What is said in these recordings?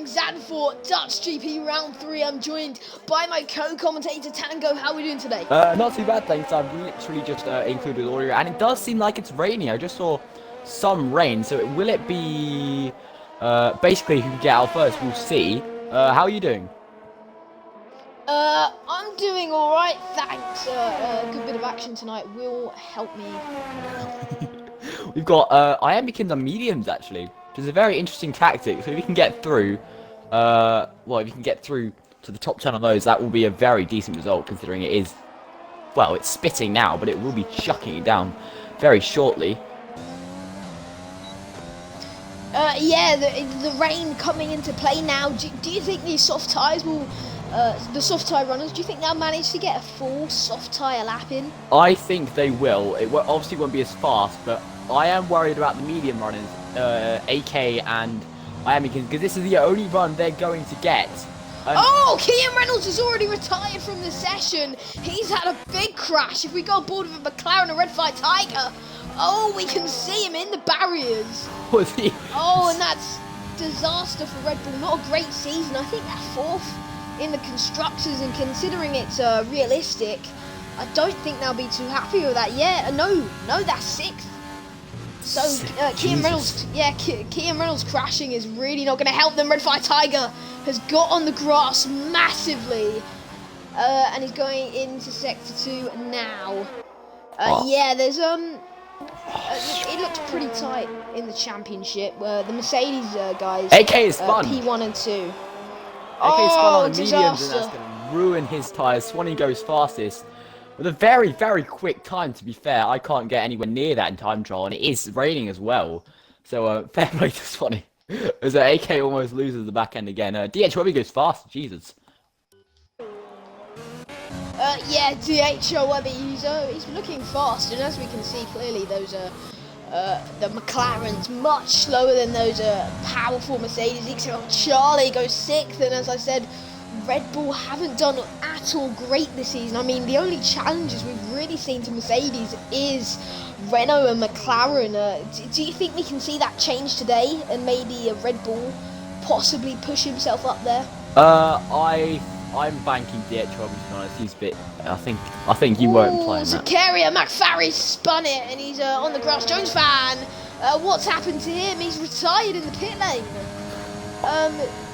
watching Zandvoort Dutch GP Round 3. I'm joined by my co-commentator Tango. How are we doing today? Not too bad, thanks. I've literally just included audio, and it does seem like it's raining. I just saw some rain, so will it be basically who can get out first? We'll see. How are you doing? I'm doing all right, thanks. A good bit of action tonight will help me. We've got Iambicans on mediums actually, which is a very interesting tactic. So if you can get through, if you can get through to the top 10 on those, that will be a very decent result considering it is, well, it's spitting now, but it will be chucking it down very shortly. Yeah, the rain coming into play now. Do you think these soft tyres will, the soft tyre runners, do you think they'll manage to get a full soft tyre lap in? I think they will. It obviously won't be as fast, but I am worried about the medium runners, AK and Iambicans, because this is the only run they're going to get. Oh, Kian Reynolds has already retired from the session. He's had a big crash. If we go aboard with a McLaren, a Red Fire Tiger, oh, we can see him in the barriers. Was he? Oh, and that's disaster for Red Bull. Not a great season. I think they're fourth in the constructors, and considering it's realistic, I don't think they'll be too happy with that. Yeah, no, that's sixth. So Kian Reynolds, Kian Reynolds crashing is really not going to help them. Red Fire Tiger has got on the grass massively, and he's going into sector 2 now. Yeah, there's it looked pretty tight in the championship. The Mercedes guys, AK is fun. P1 and 2. AK is fun on the mediums, disaster. and that's going to ruin his tyres. Swanee goes fastest with a very, very quick time, to be fair. I can't get anywhere near that in time trial, and it is raining as well. So, fair play to Swanee. As AK almost loses the back end again. DH Webby goes fast, Jesus. Yeah, DH Webby, he's looking fast, and as we can see clearly, those are the McLaren's much slower than those powerful Mercedes. Charlie goes 6th, and as I said, Red Bull haven't done at all great this season. I mean, the only challenges we've really seen to Mercedes is Renault and McLaren. Do you think we can see that change today, and maybe a Red Bull possibly push himself up there? I'm banking DH Webby, to be honest. He's a bit. I think he won't play that. Zakaria McFarry spun it, and he's on the grass. Jones fan, what's happened to him? He's retired in the pit lane.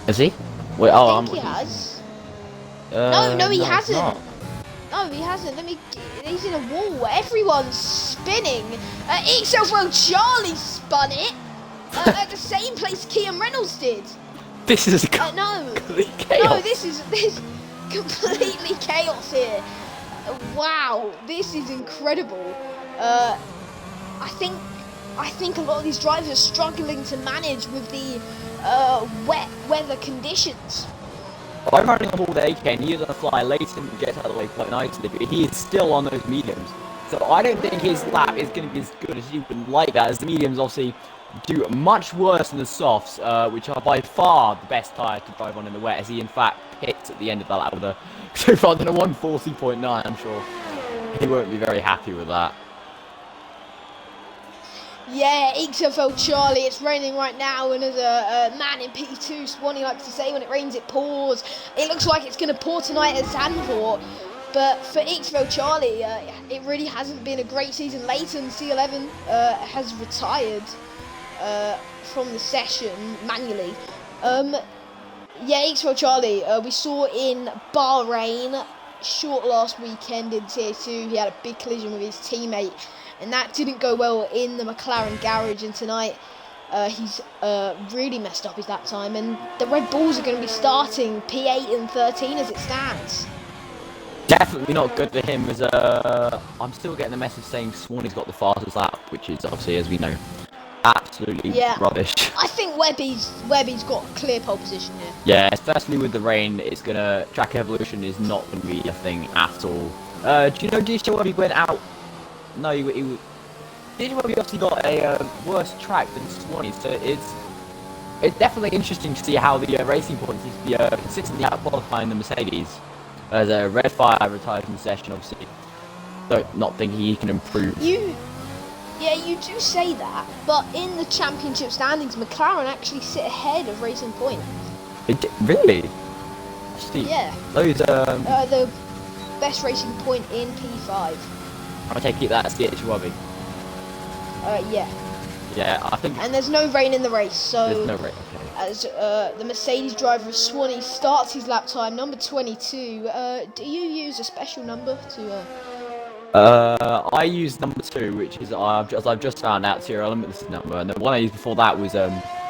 Is he? Wait, I think he has. No, he hasn't. Not. No, he hasn't. He's in a wall. Everyone's spinning. XFL Charlie spun it at the same place Kian Reynolds did. This is complete chaos. No, this is completely chaos here. Wow, this is incredible. I think a lot of these drivers are struggling to manage with the wet weather conditions. I'm running on board the AK, and he is going to fly late and get out of the way quite nicely, but he is still on those mediums. So I don't think his lap is going to be as good as you would like that, as the mediums obviously do much worse than the softs, which are by far the best tyre to drive on in the wet, as he in fact pits at the end of that lap with a so far than a 140.9. I'm sure he won't be very happy with that. Yeah, XFL Charlie, it's raining right now, and as a man in P2, Swanee likes to say, when it rains it pours. It looks like it's going to pour tonight at Zandvoort, but for XFL Charlie, it really hasn't been a great season. Leighton, C11, has retired from the session manually. Yeah, XFL Charlie, we saw in Bahrain, short last weekend in Tier 2, he had a big collision with his teammate, and that didn't go well in the McLaren garage, and tonight he's really messed up his lap time, and the Red Bulls are going to be starting P8 and 13 as it stands. Definitely not good for him, as I'm still getting the message saying Swanee's got the fastest lap, which is obviously, as we know, absolutely rubbish. I think Webby's got a clear pole position here. Yeah, especially with the rain, it's gonna track evolution is not gonna be a thing at all. Do you know DJ Webby went out? No, he DJ Webby obviously got a worse track than Swanee, so it's definitely interesting to see how the Racing Points is consistently out qualifying the Mercedes. As a Red Fire retired from the session, obviously, not thinking he can improve. Yeah, you do say that, but in the championship standings, McLaren actually sit ahead of Racing Point. Really? Steve, Yeah. those The best racing point in P5. I take it that's the H1. Yeah. Yeah, I think And there's no rain in the race, so there's no rate. Okay. as the Mercedes driver of Swanee starts his lap time, number 22. Do you use a special number to? I use number 2, which is I've just found out Sierra Limitless number, and the one I used before that was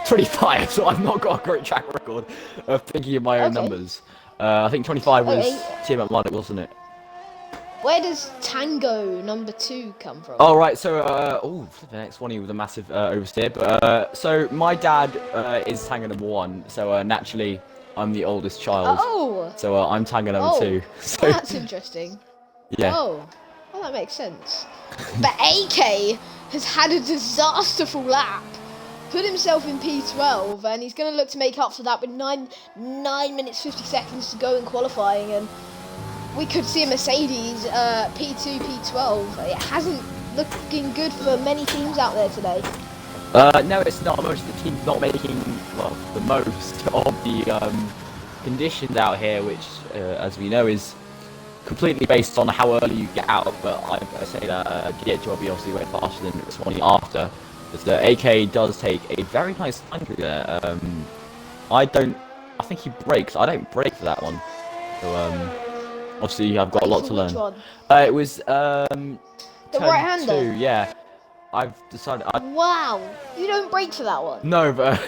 25. So I've not got a great track record of thinking of my own Okay. numbers. I think 25 was Okay. Team at Monaco, wasn't it? Where does Tango number 2 come from? Oh right, so the next one with a massive oversteer. But so my dad is Tango number 1, so naturally I'm the oldest child. Oh. So I'm Tango number 2. So That's interesting. yeah. Oh, well, that makes sense. But AK has had a disasterful lap, put himself in P12, and he's going to look to make up for that with 9 minutes 50 seconds to go in qualifying, and we could see a Mercedes P2, P12. It hasn't looking good for many teams out there today. No, it's not. Most of the teams not making the most of the conditions out here, which, as we know, is completely based on how early you get out. But I say that GH will be obviously way faster than Swanee after. But the AK does take a very nice line through there. I think he brakes. I don't brake for that one. So obviously I've got a lot to learn. Which one? It was The right-hander? 2, yeah. I've decided. Wow, you don't brake for that one. No, but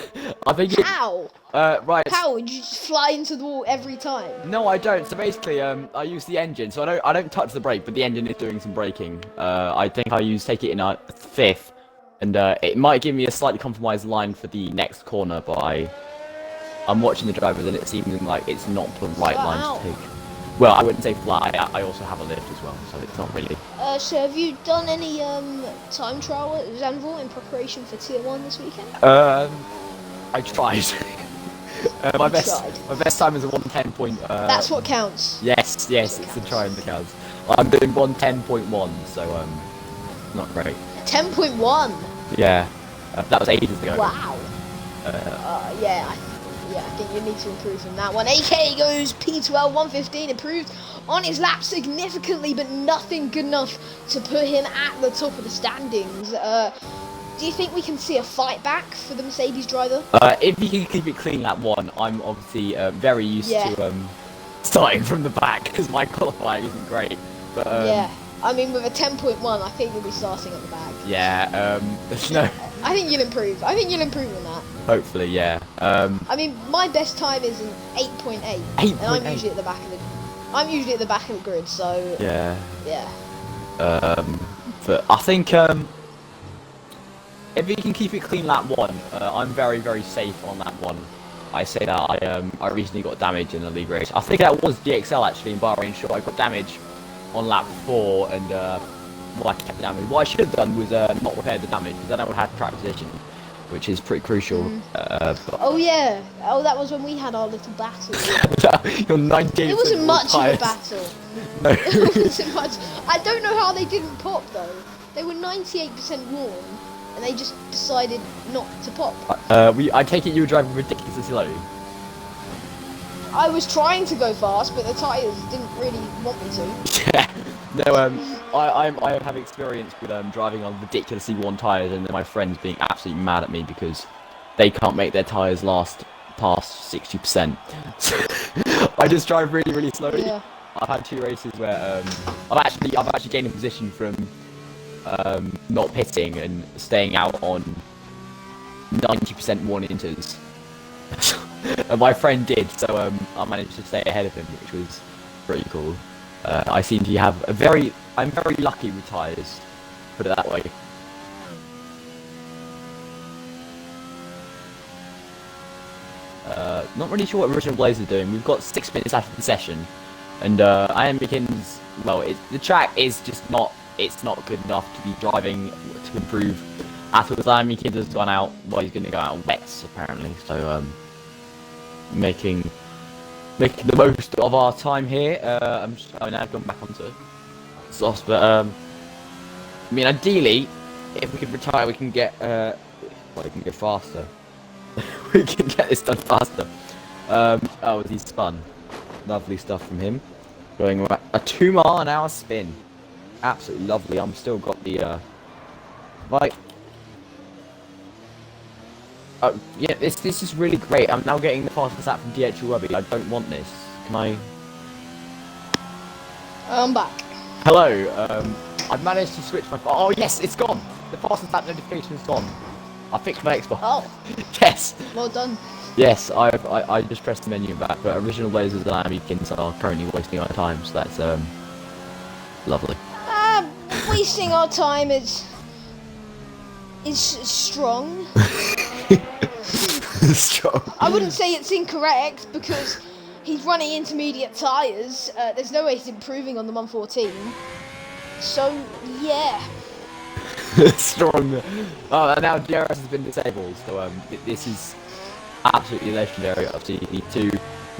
I think it. How? Right. How would you just fly into the wall every time? No, I don't. So basically, I use the engine. So I don't touch the brake, but the engine is doing some braking. I think I take it in a 5th, and it might give me a slightly compromised line for the next corner. But I'm watching the drivers, and it seems like it's not the right line to take. Well, I wouldn't say fly. I also have a lift as well, so it's not really. So have you done any time trial at Zandvoort in preparation for Tier 1 this weekend? I tried. My best time is a 110 point. That's what counts. Yes, it's the trying that counts. I'm doing 110.1, so not great. 10.1. Yeah, that was ages ago. Wow. Yeah, I think you need to improve from that one. AK goes P12, 115, improved on his lap significantly, but nothing good enough to put him at the top of the standings. Do you think we can see a fight back for the Mercedes driver? If you can keep it clean lap 1, I'm obviously very used to starting from the back because my qualifying isn't great. But yeah, I mean with a 10.1, I think you'll be starting at the back. Yeah, no. I think you'll improve. I think you'll improve on that. Hopefully, yeah. I mean, my best time is an 8.8, and I'm usually at the back of the. I'm usually at the back of the grid, so. Yeah. Yeah. But I think if you can keep it clean lap 1, I'm very, very safe on that one. I say that I recently got damage in the league race. I think that was GXL actually in Bahrain. Sure, I got damage on lap 4, and I kept the damage. What I should have done was not repaired the damage, because then I would have had track position, which is pretty crucial. Oh yeah. Oh, that was when we had our little battle. You're 98. It wasn't much of a battle. No. It wasn't much. I don't know how they didn't pop though. They were 98% warm, and they just decided not to pop. I take it you were driving ridiculously slow. I was trying to go fast, but the tyres didn't really want me to. Yeah. No, I have experience with driving on ridiculously worn tyres, and my friends being absolutely mad at me because they can't make their tyres last past 60%. I just drive really, really slowly. Yeah. I've had 2 races where I've actually gained a position from not pitting and staying out on 90% worn inters. And my friend did, so I managed to stay ahead of him, which was pretty cool. I seem to have I'm very lucky with tyres, put it that way. Not really sure what Original Blaze are doing. We've got 6 minutes after the session, and Ian Mickens, well, the track is just not, it's not good enough to be driving to improve at all. Ian Mickens has gone out, well, he's going to go out on wets apparently, so making the most of our time here. I've gone back onto softs, but I mean, ideally, if we could retire, we can get we can get faster. We can get this done faster. Oh, he's spun. Lovely stuff from him. Going a 2-mile-an-hour spin. Absolutely lovely. I'm still got the like. Oh yeah, this is really great. I'm now getting the fastest lap from DHL. I don't want this. Can I? I'm back. Hello. I've managed to switch my. Oh yes, it's gone. The fastest lap notification is gone. I fixed my Xbox. Oh. Yes. Well done. Yes, I just pressed the menu back, but original Blazers and Lamikins are currently wasting our time, so that's lovely. Wasting our time is strong. Strong. I wouldn't say it's incorrect because he's running intermediate tyres. There's no way he's improving on the 114. So yeah. Strong. Oh, and now DRS has been disabled, so this is absolutely legendary. Obviously, the 2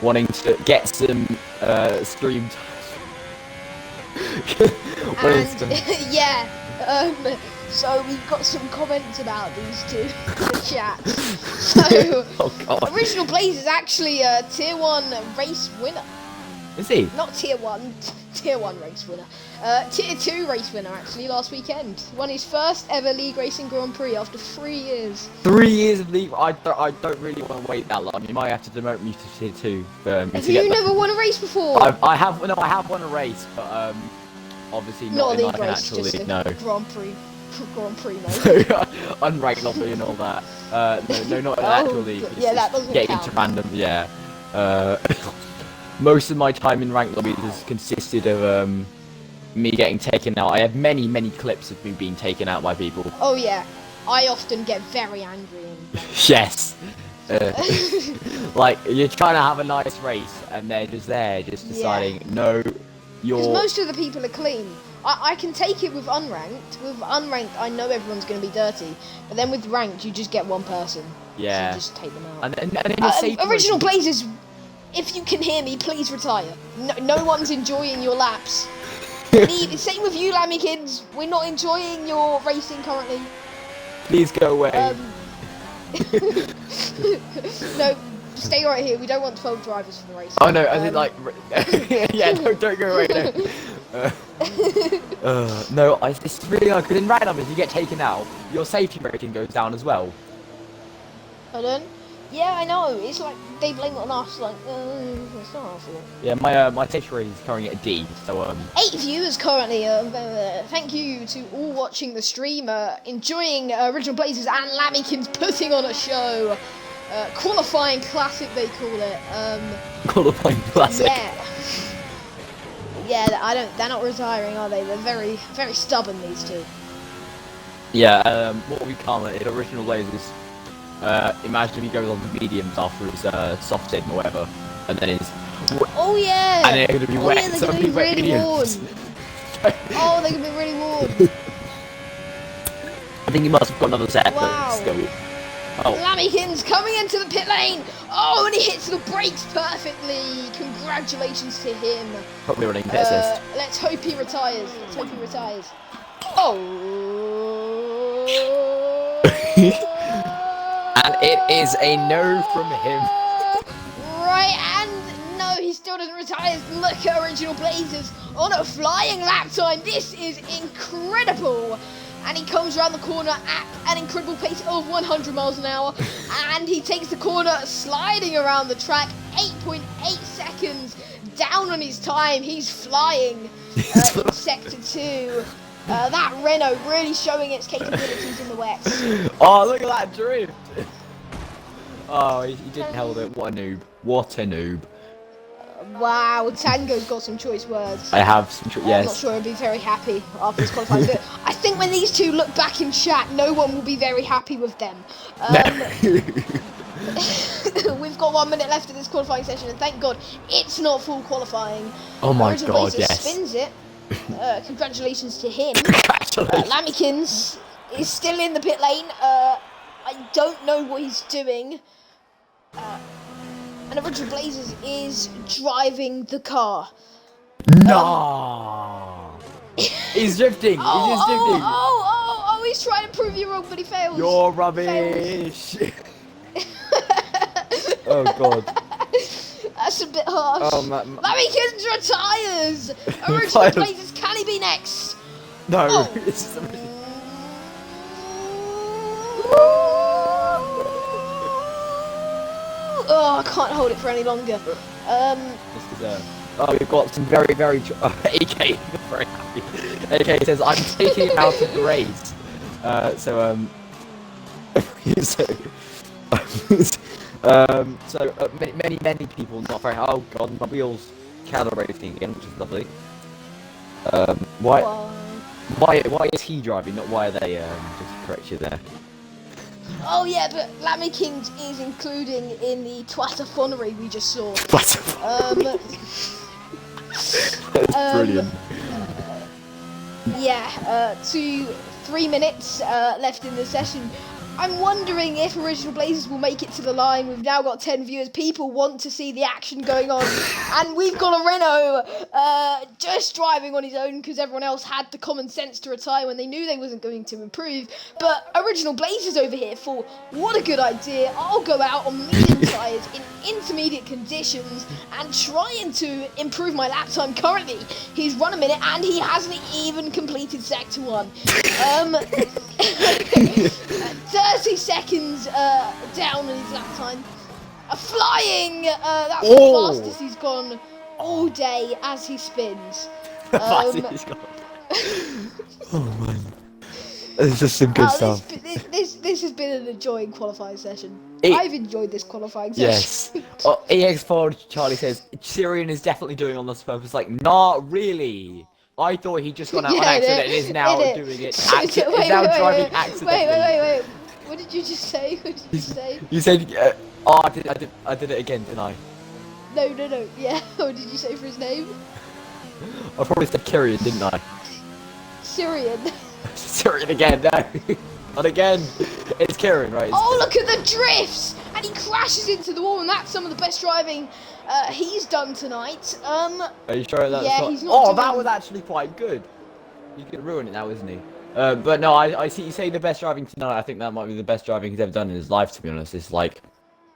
wanting to get some streamed. And yeah, so we've got some comments about these 2 in the chat. So, oh God. Original Blaze is actually a Tier 1 race winner. Is he? Not Tier 1, Tier 1 race winner. Tier 2 race winner, actually, last weekend. Won his first ever League Racing Grand Prix after 3 years. 3 years of League? I don't really want to wait that long. You might have to demote me to Tier 2. Have you never won a race before? I have won a race, but obviously not in a like League an race, actual just league, a no. Grand Prix mode. Unranked lobby and all that. No, not an actual league. Yeah, that doesn't getting count. into random, yeah. Most of my time in ranked lobbies has consisted of me getting taken out. I have many clips of me being taken out by people. Oh yeah, I often get very angry. Yes. Like you're trying to have a nice race and they're just there, just deciding no, you're. Because most of the people are clean. I can take it with unranked. With unranked, I know everyone's going to be dirty. But then with ranked, you just get one person. Yeah. So you just take them out. And then Original Blazers, if you can hear me, please retire. No one's enjoying your laps. Same with you, Lammy kids. We're not enjoying your racing currently. Please go away. No, stay right here. We don't want 12 drivers for the race. Oh no, I did like. Yeah, no, don't go away. No. It's really hard because in random, if you get taken out, your safety rating goes down as well. Pardon? Yeah, I know. It's like they blame it on us. Like, it's not our fault. Yeah, my safety rating is currently at a D. So 8 viewers currently. Thank you to all watching the stream, enjoying Original Blazers and Lammykins putting on a show. Qualifying classic, they call it. Qualifying classic. Yeah. Yeah, they're not retiring, are they? They're very, very stubborn, these 2. Yeah. What we call it, Original Blazers. Imagine if he goes on the mediums after his soft in or whatever, and then his. Oh yeah. And they're gonna be wet. Yeah, they're gonna be really warm. Oh, they're gonna be really warm. I think he must have got another set. Wow. Still. Oh. Lammykins coming into the pit lane. Oh, and he hits the brakes perfectly. Congratulations to him. Probably running pit assist. Let's hope he retires. Oh. And it is a no from him. Right, and no, he still doesn't retire. Look at Original Blazers on a flying lap time. This is incredible. And he comes around the corner at an incredible pace of 100 miles an hour. And he takes the corner sliding around the track. 8.8 seconds down on his time. He's flying in Sector 2. That Renault really showing its capabilities in the wet. Oh, look at that drift. Oh, he didn't hold it. What a noob. What a noob. Wow, Tango's got some choice words. I have some yes. I'm not sure he'll be very happy after this qualifying. But I think when these 2 look back in chat, no one will be very happy with them. We've got 1 minute left of this qualifying session, and thank God it's not full qualifying. Oh my Original God, Blazers yes. spins it. Congratulations to him. Congratulations. Lammykins is still in the pit lane. I don't know what he's doing. And Original Blazers is driving the car. No. He's drifting. He's just drifting. Oh, he's trying to prove you wrong, but he fails. You're rubbish. Oh God. That's a bit harsh. Oh, Lamikins retires. Original Finally. Blazers, can he be next? No, Oh. this is Oh, I can't hold it for any longer. Oh, we've got some very, very... AK, very happy. AK says, I'm taking him out of the race. Many people not very... Oh, God, my wheels calibrating again, which is lovely. Why is he driving, not why are they, just to correct you there. Oh yeah, but Lamikins is including in the Twatterfonery we just saw. Brilliant. Yeah, 3 minutes left in the session. I'm wondering if Original Blazers will make it to the line. We've now got 10 viewers. People want to see the action going on. And we've got a Renault just driving on his own because everyone else had the common sense to retire when they knew they wasn't going to improve. But Original Blazers over here thought, what a good idea. I'll go out on medium tyres in intermediate conditions and trying to improve my lap time. Currently, he's run a minute and he hasn't even completed Sector 1. 30 seconds down on his lap time. Flying! That's the fastest he's gone all day as he spins. Fastest he's gone. Oh man. This is some good stuff. This has been an enjoying qualifying session. I've enjoyed this qualifying session. Yes. EX4 Charlie says, Syrian is definitely doing on this purpose. Like, not really. I thought he'd just gone out on accident and is now doing it. Driving accidentally. Wait. What did you just say? What did you say? You said, I did it again, didn't I? No. Yeah. What did you say for his name? I probably said Kyrian, didn't I? Syrian. Syrian again, no. Not again. It's Kieran, right? Oh, look at the drifts! And he crashes into the wall, and that's some of the best driving he's done tonight. Are you sure that's not... he's not that was actually quite good. You could ruin it now, isn't he? But no, I see you say the best driving tonight. I think that might be the best driving he's ever done in his life, to be honest. It's like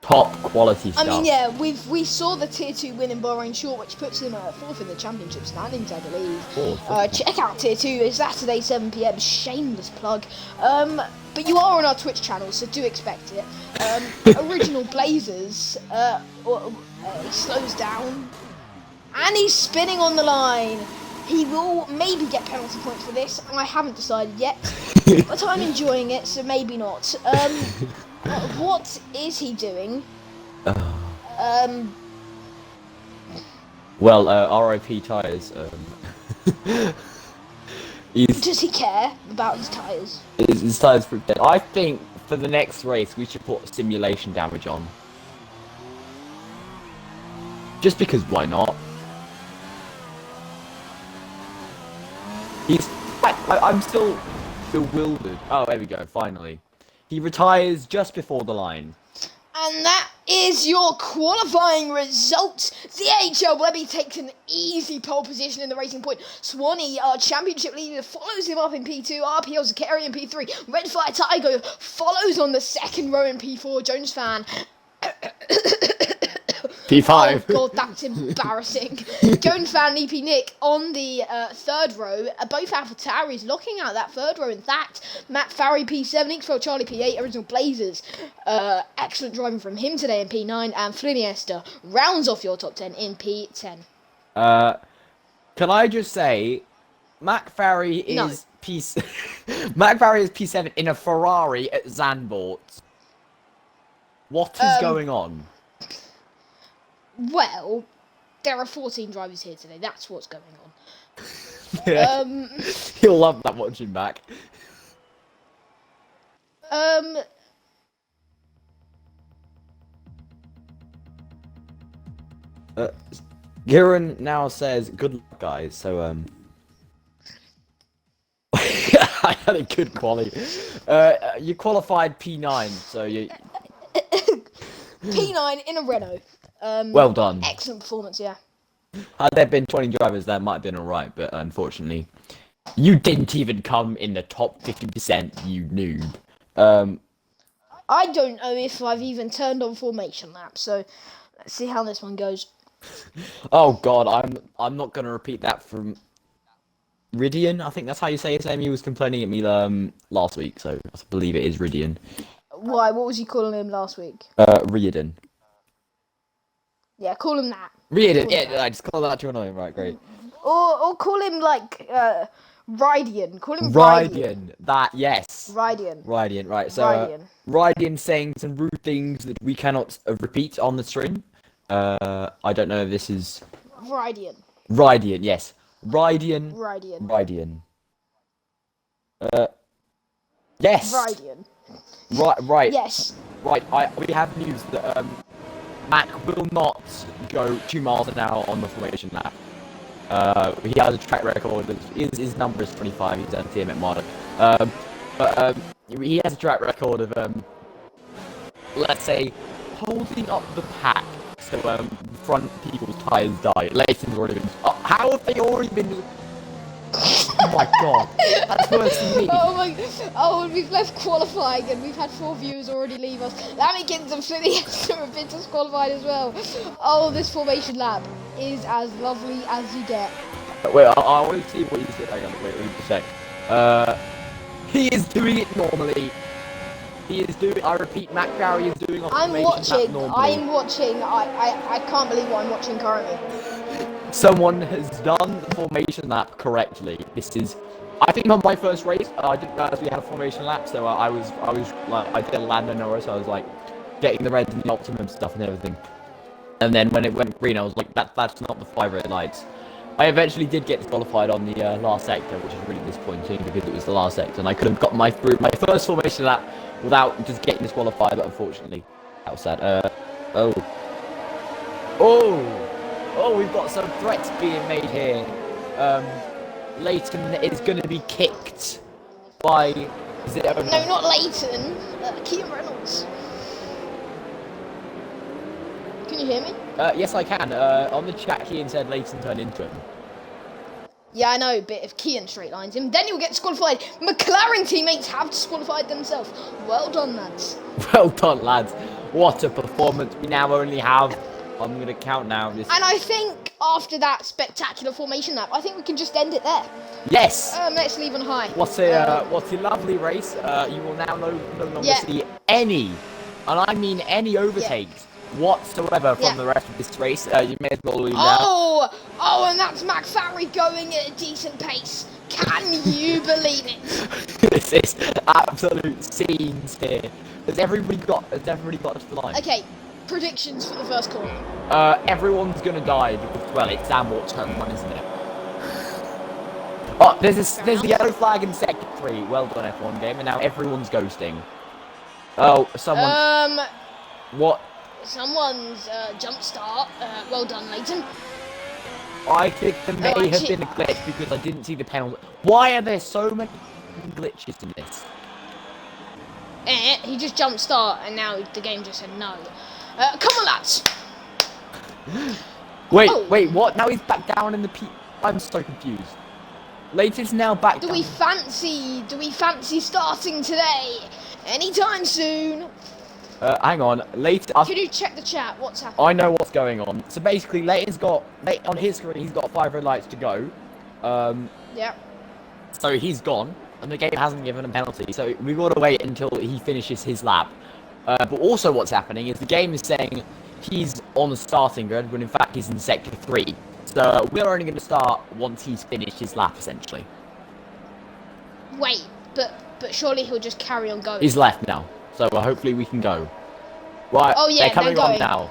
top quality stuff. I mean, yeah, we saw the Tier 2 win in Bahrain Short, which puts him 4th in the championship standings, I believe. Check out Tier 2, it's Saturday 7 PM, shameless plug. But you are on our Twitch channel, so do expect it. Original Blazers, he slows down, and he's spinning on the line. He will maybe get penalty points for this. I haven't decided yet, but I'm enjoying it, so maybe not. What is he doing? Well, RIP tyres. Does he care about his tyres? His tyres are dead. I think for the next race we should put simulation damage on. Just because why not? I'm still bewildered. Oh, there we go, finally. He retires just before the line. And that is your qualifying results. The AHL Webby takes an easy pole position in the Racing Point. Swanee, our championship leader, follows him up in P2. RPL Zakarian in P3. Red Fire Tiger follows on the second row in P4. Jones Fan. P5. Oh god, that's embarrassing. Jones Fan, EP Nick on the third row. Both AlphaTauris locking out that third row. In fact, Matt Farry P7, Xfel Charlie P8, Original Blazers. Excellent driving from him today in P9. And Fliniester rounds off your top 10 in P10. Can I just say, Mac Farry is Mac Farry is P7 in a Ferrari at Zandvoort. What is going on? Well, there are 14 drivers here today. That's what's going on. Yeah. He'll love that watching back. Giron now says, "Good luck, guys." So I had a good quali. You qualified P9, so you. P9 in a Renault. Well done. Excellent performance, yeah. Had there been 20 drivers, that might have been alright, but unfortunately, you didn't even come in the top 50%, you noob. I don't know if I've even turned on formation lap, so Let's see how this one goes. Oh God, I'm not gonna repeat that from Ridian. I think that's how you say his name. He was complaining at me last week, so I believe it is Ridian. Why? What was you calling him last week? Riordan. Yeah, call him that. Riordan. Yeah, I just call that to annoy him. Right, great. Or call him like Rydian. Call him Rydian. That yes. Rydian. Rydian. Right. So Rydian. Rydian saying some rude things that we cannot repeat on the stream. I don't know if this is Rydian. Rydian. Yes. Rydian. Rydian. Rydian. Yes. Rydian. Right. Yes. Right. We have news that Mac will not go 2 miles an hour on the formation lap. He has a track record. His number is 25. He's done TM at Marder. But he has a track record of let's say holding up the pack. So front people's tires die. Leighton's already been. Oh, how have they already been? Oh my God, that's worse than me. Oh, we've left qualifying and we've had 4 viewers already leave us. That means them for the extra have been disqualified as well. Oh, this formation lap is as lovely as you get. Wait, I want to see what he said. Hang on, wait, let me check. He is doing it normally. He is doing. I repeat, Mac Gary is doing. I'm watching. I can't believe what I'm watching currently. Someone has done the formation lap correctly. This is, I think, on my first race, I didn't realize we had a formation lap, so I was like, I did Lando Norris, I was like, getting the red and the optimum stuff and everything. And then when it went green, I was like, that's not the 5 red lights. I eventually did get disqualified on the last sector, which is really disappointing because it was the last sector, and I could have got my first formation lap without just getting disqualified, but unfortunately, that was sad. Oh, we've got some threats being made here. Leighton is going to be kicked by... No, not Leighton. Kean Reynolds. Can you hear me? Yes, I can. On the chat, Kean said Leighton turned into him. Yeah, I know, but if Kean straight lines him, then he'll get disqualified. McLaren teammates have disqualified themselves. Well done, lads. Well done, lads. What a performance. We now only have... I'm going to count now. And I think after that spectacular formation lap, I think we can just end it there. Yes. Let's leave on high. What a lovely race. You will now no longer see any, and I mean any overtakes whatsoever from the rest of this race. You may as well leave now. Oh, and that's McFarry going at a decent pace. Can you believe it? This is absolute scenes here. Has everybody got to the line? Okay. Predictions for the first corner. Everyone's gonna die because, well, it's Zambort turn 1, isn't it? Oh, there's a yellow flag in sector 3. Well done, F1 game, and now everyone's ghosting. Oh, someone. What? Someone's jump start. Well done, Leighton. I think there may have been a glitch because I didn't see the penalty. Why are there so many glitches in this? He just jumped start, and now the game just said no. Come on, lads. Wait, what? Now he's back down in the I'm so confused. Leighton's now back down. Do we fancy starting today? Anytime soon. Hang on, Leighton. Can you check the chat? What's happening? I know what's going on. So basically, Leighton's got on his screen. He's got 5 red lights to go. Yeah. So he's gone, and the game hasn't given him a penalty. So we've got to wait until he finishes his lap. But also what's happening is the game is saying he's on the starting grid when in fact he's in sector 3. So we're only going to start once he's finished his lap, essentially. Wait, but surely he'll just carry on going. He's left now, so hopefully we can go. Right, oh yeah, they're coming on now.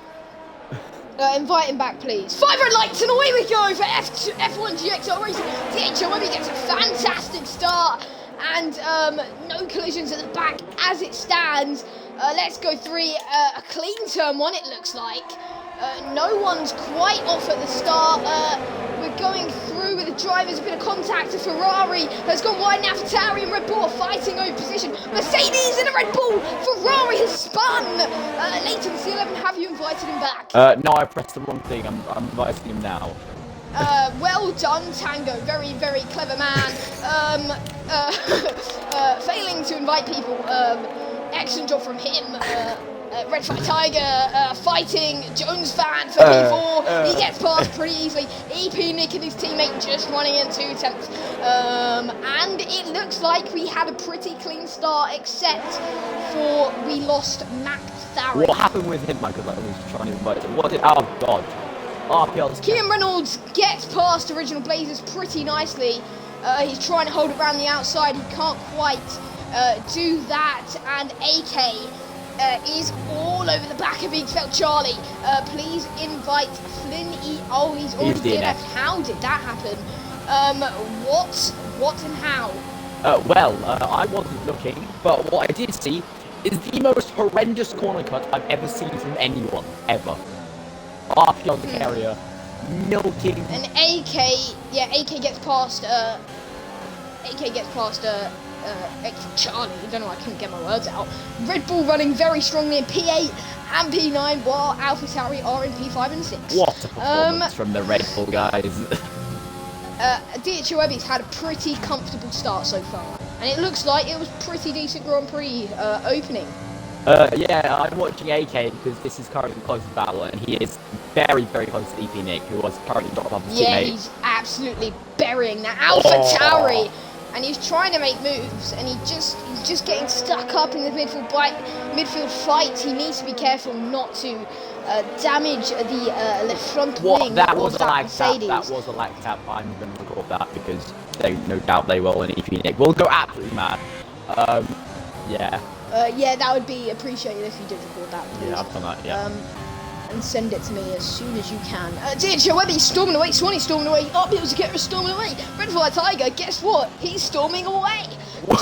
Invite him back, please. 5 red lights and away we go for F1GXR racing. DHOMB gets a fantastic start. And no collisions at the back as it stands. Let's go 3, a clean turn 1 it looks like. No one's quite off at the start. We're going through with the drivers, a bit of contact to Ferrari. Has gone wide now for Tauri and Red Bull are fighting over position. Mercedes and a Red Bull. Ferrari has spun. Leighton C11, have you invited him back? No, I pressed the wrong thing. I'm inviting him now. Well done, Tango. Very, very clever man. Failing to invite people. Excellent job from him. Red Flag Tiger fighting Jones Fan for P4. He gets past pretty easily. EP Nick and his teammate just running in 2/10. And it looks like we had a pretty clean start, except for we lost Mac Tharry. What happened with him, Michael? I was trying to invite him. What did? Oh God. RPL's. Kian Reynolds gets past Original Blazers pretty nicely. He's trying to hold it around the outside. He can't quite do that. And AK is all over the back of Eagsfeld Charlie. Please invite Flynn E. Oh, he's already DNF. How did that happen? What and how? I wasn't looking, but what I did see is the most horrendous corner cut I've ever seen from anyone, ever. RPL the carrier, milking. And AK gets past, Charlie. I don't know, I couldn't get my words out. Red Bull running very strongly in P8 and P9, while Alpha Tauri are in P5 and 6. What a performance from the Red Bull guys. DHO Webby's had a pretty comfortable start so far, and it looks like it was pretty decent Grand Prix opening. Yeah, I'm watching AK because this is currently the closest battle, and he is very, very close to EP Nick, who was currently dropped off his teammate. Yeah, he's absolutely burying that Alpha Tauri, and he's trying to make moves, and he's just getting stuck up in the midfield fight. He needs to be careful not to damage the left front wing that of was that a lag Mercedes. Tap. That was a lag tap. I'm going to record that because no doubt they will, and EP Nick will go absolutely mad. Yeah. Yeah, that would be appreciated if you did record that, please. Yeah, I've done that, yeah. And send it to me as soon as you can. DHO Webby storming away, Swanee storming away, RPLGXR storming away, Red Flag Tiger, guess what? He's storming away!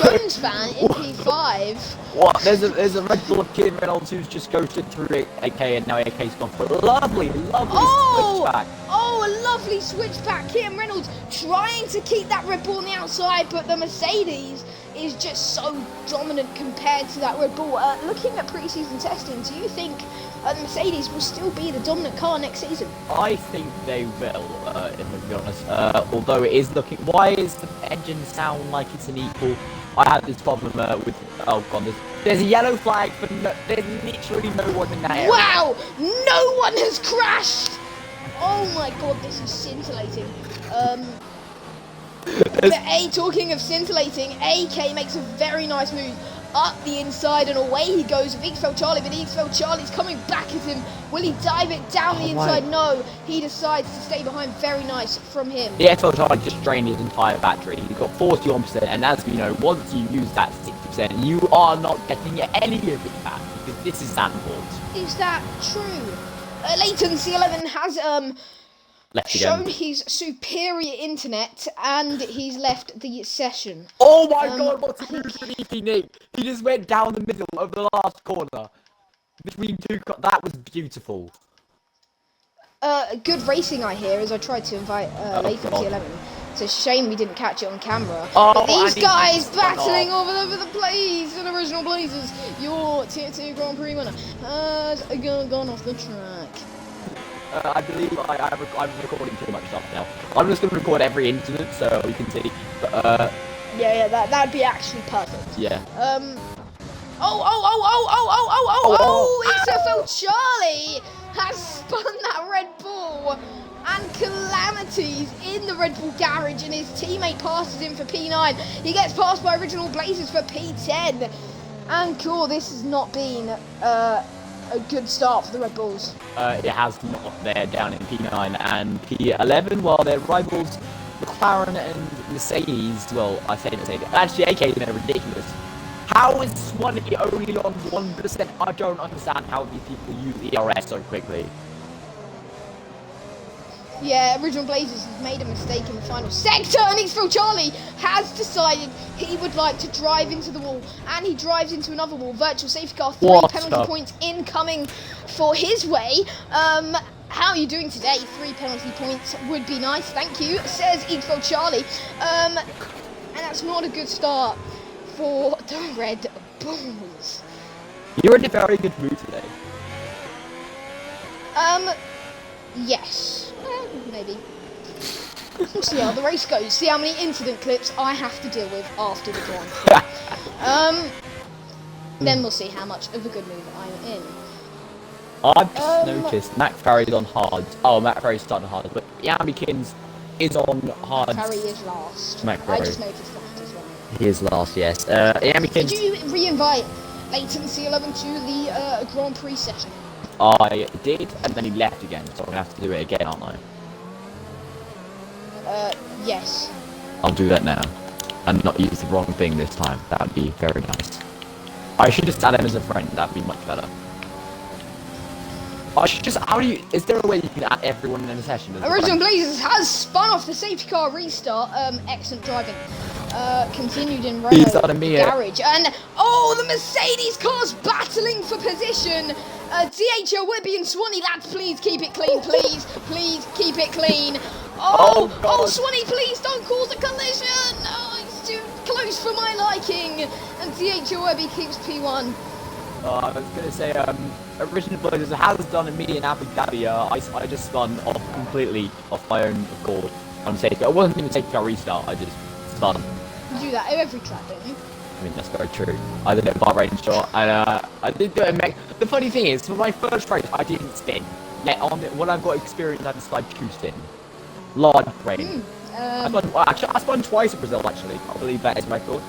Jones Fan in P5. What? There's a Red Bull of Kid Reynolds who's just ghosted through AK, and now AK's gone for a lovely switchback. Oh, a lovely switchback. Kim Reynolds trying to keep that Red Bull on the outside, but the Mercedes is just so dominant compared to that Red Bull. Looking at pre-season testing, do you think the Mercedes will still be the dominant car next season? I think they will, if I'm being honest. Although it is looking... Why is the engine sound like it's an equal? I had this problem with... Oh god, there's a yellow flag, but there's literally no one in that area. Wow! No one has crashed! Oh my god, this is scintillating. But talking of scintillating, AK makes a very nice move up the inside, and away he goes with Eagsfeld Charlie, but Eagsfeld Charlie's coming back at him. Will he dive it down the inside? No, he decides to stay behind. Very nice from him. The Eagsfeld Charlie just drained his entire battery. He got 41%, and as we know, once you use that 60%, you are not getting any of it back, because this is Sandport. Is that true? Leighton C11 has shown his superior internet, and he's left the session. Oh my god, what a move from EP Nick! He just went down the middle of the last corner. Between two that was beautiful. Good racing, I hear, as I tried to invite Leighton C11. It's a shame we didn't catch it on camera. But these guys battling all over the place in Original Blazers. Your Tier 2 Grand Prix winner has gone off the track. I believe I'm recording too much stuff now. I'm just going to record every incident so you can see. But, yeah, that'd be actually perfect. Yeah. XFL Charlie has spun that Red Bull, and calamities in the Red Bull garage, and his teammate passes him for P9. He gets passed by Original Blazers for P10. And cool, this has not been a good start for the Red Bulls. It has not. They're down in P9 and P11, while their rivals McLaren and Mercedes, well, I say Mercedes, actually AK is ridiculous. How is Swanee only on 1%? I don't understand how these people use ERS so quickly. Yeah, Original Blazers has made a mistake in the final sector, and Eagsfeld Charlie has decided he would like to drive into the wall, and he drives into another wall. Virtual safety car, 3 penalty points incoming for his way. How are you doing today? 3 penalty points would be nice, thank you, says Eagsfeld Charlie. And that's not a good start for the Red Bulls. You're in a very good mood today. Yes. Maybe. We'll see how the race goes. See how many incident clips I have to deal with after the Grand Prix. Then we'll see how much of a good mood I'm in. I've just noticed Matt Farrey's on hard. Oh, Matt Farrey's starting hard, but Yamikins is on hard. Harry is last. Matt I Farrey. just noticed that as well. He is last, yes. Did Yamikins. you re-invite Latency 11 to the Grand Prix session? I did, and then he left again, so I'm gonna have to do it again, aren't I? Yes. I'll do that now, and not use the wrong thing this time. That would be very nice. I should just add him as a friend. That'd be much better. I should just. How do you? Is there a way you can add everyone in a session? As a Original friend? Blazers has spun off the safety car restart. Excellent driving. Continued in He's Renault out of me, yeah. garage, and oh, the Mercedes car's battling for position. DHL Webby and Swanee, lads, please keep it clean, please keep it clean. Oh, God. Swanee, please don't cause a collision. Oh, it's too close for my liking. And DHL Webby keeps P1. I was gonna say, Original Blazers has done a me in Abu Dhabi. I just spun off completely off my own accord on safety. I wasn't even safety car restart. I just spun. You do that at every track, don't you? I mean, that's very true. I did it at Bahrain shot, and I did do it at The funny thing is, for my first race, I didn't spin. Yet when I've got experience, I decided to spin. Large brain. I spun twice at Brazil, actually. I believe that is record.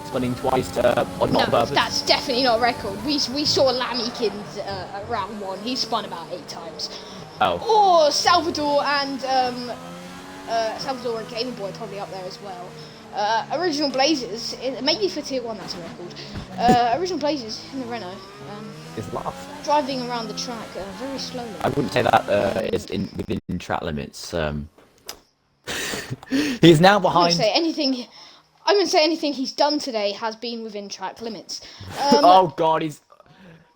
Spinning twice on not purpose. That's definitely not a record. We saw Lamikins at round 1. He spun about 8 times. Oh. Or Salvador and Game Boy probably up there as well. Original Blazers, maybe for tier 1 that's a record. Original Blazers in the Renault. Is last. Driving around the track very slowly. I wouldn't say that is within track limits. He's now behind. I wouldn't say anything he's done today has been within track limits. Oh God,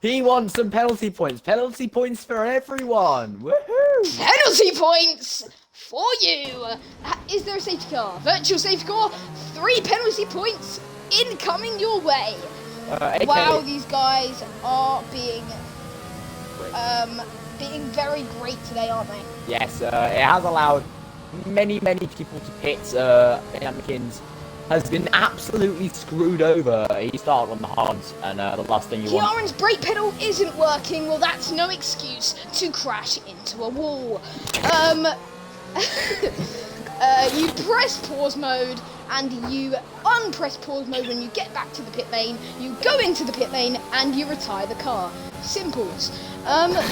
he wants some penalty points. Penalty points for everyone. Woohoo! Penalty points for you. Is there a safety car? Virtual safety car. 3 penalty points incoming your way. Wow, these guys are being very great today, aren't they? Yes, it has allowed many people to pit. Amkins has been absolutely screwed over. He started on the hards, and the last thing you want. Kiaran's brake pedal isn't working. Well, that's no excuse to crash into a wall. You press pause mode, and you unpress pause mode when you get back to the pit lane. You go into the pit lane, and you retire the car. Simples.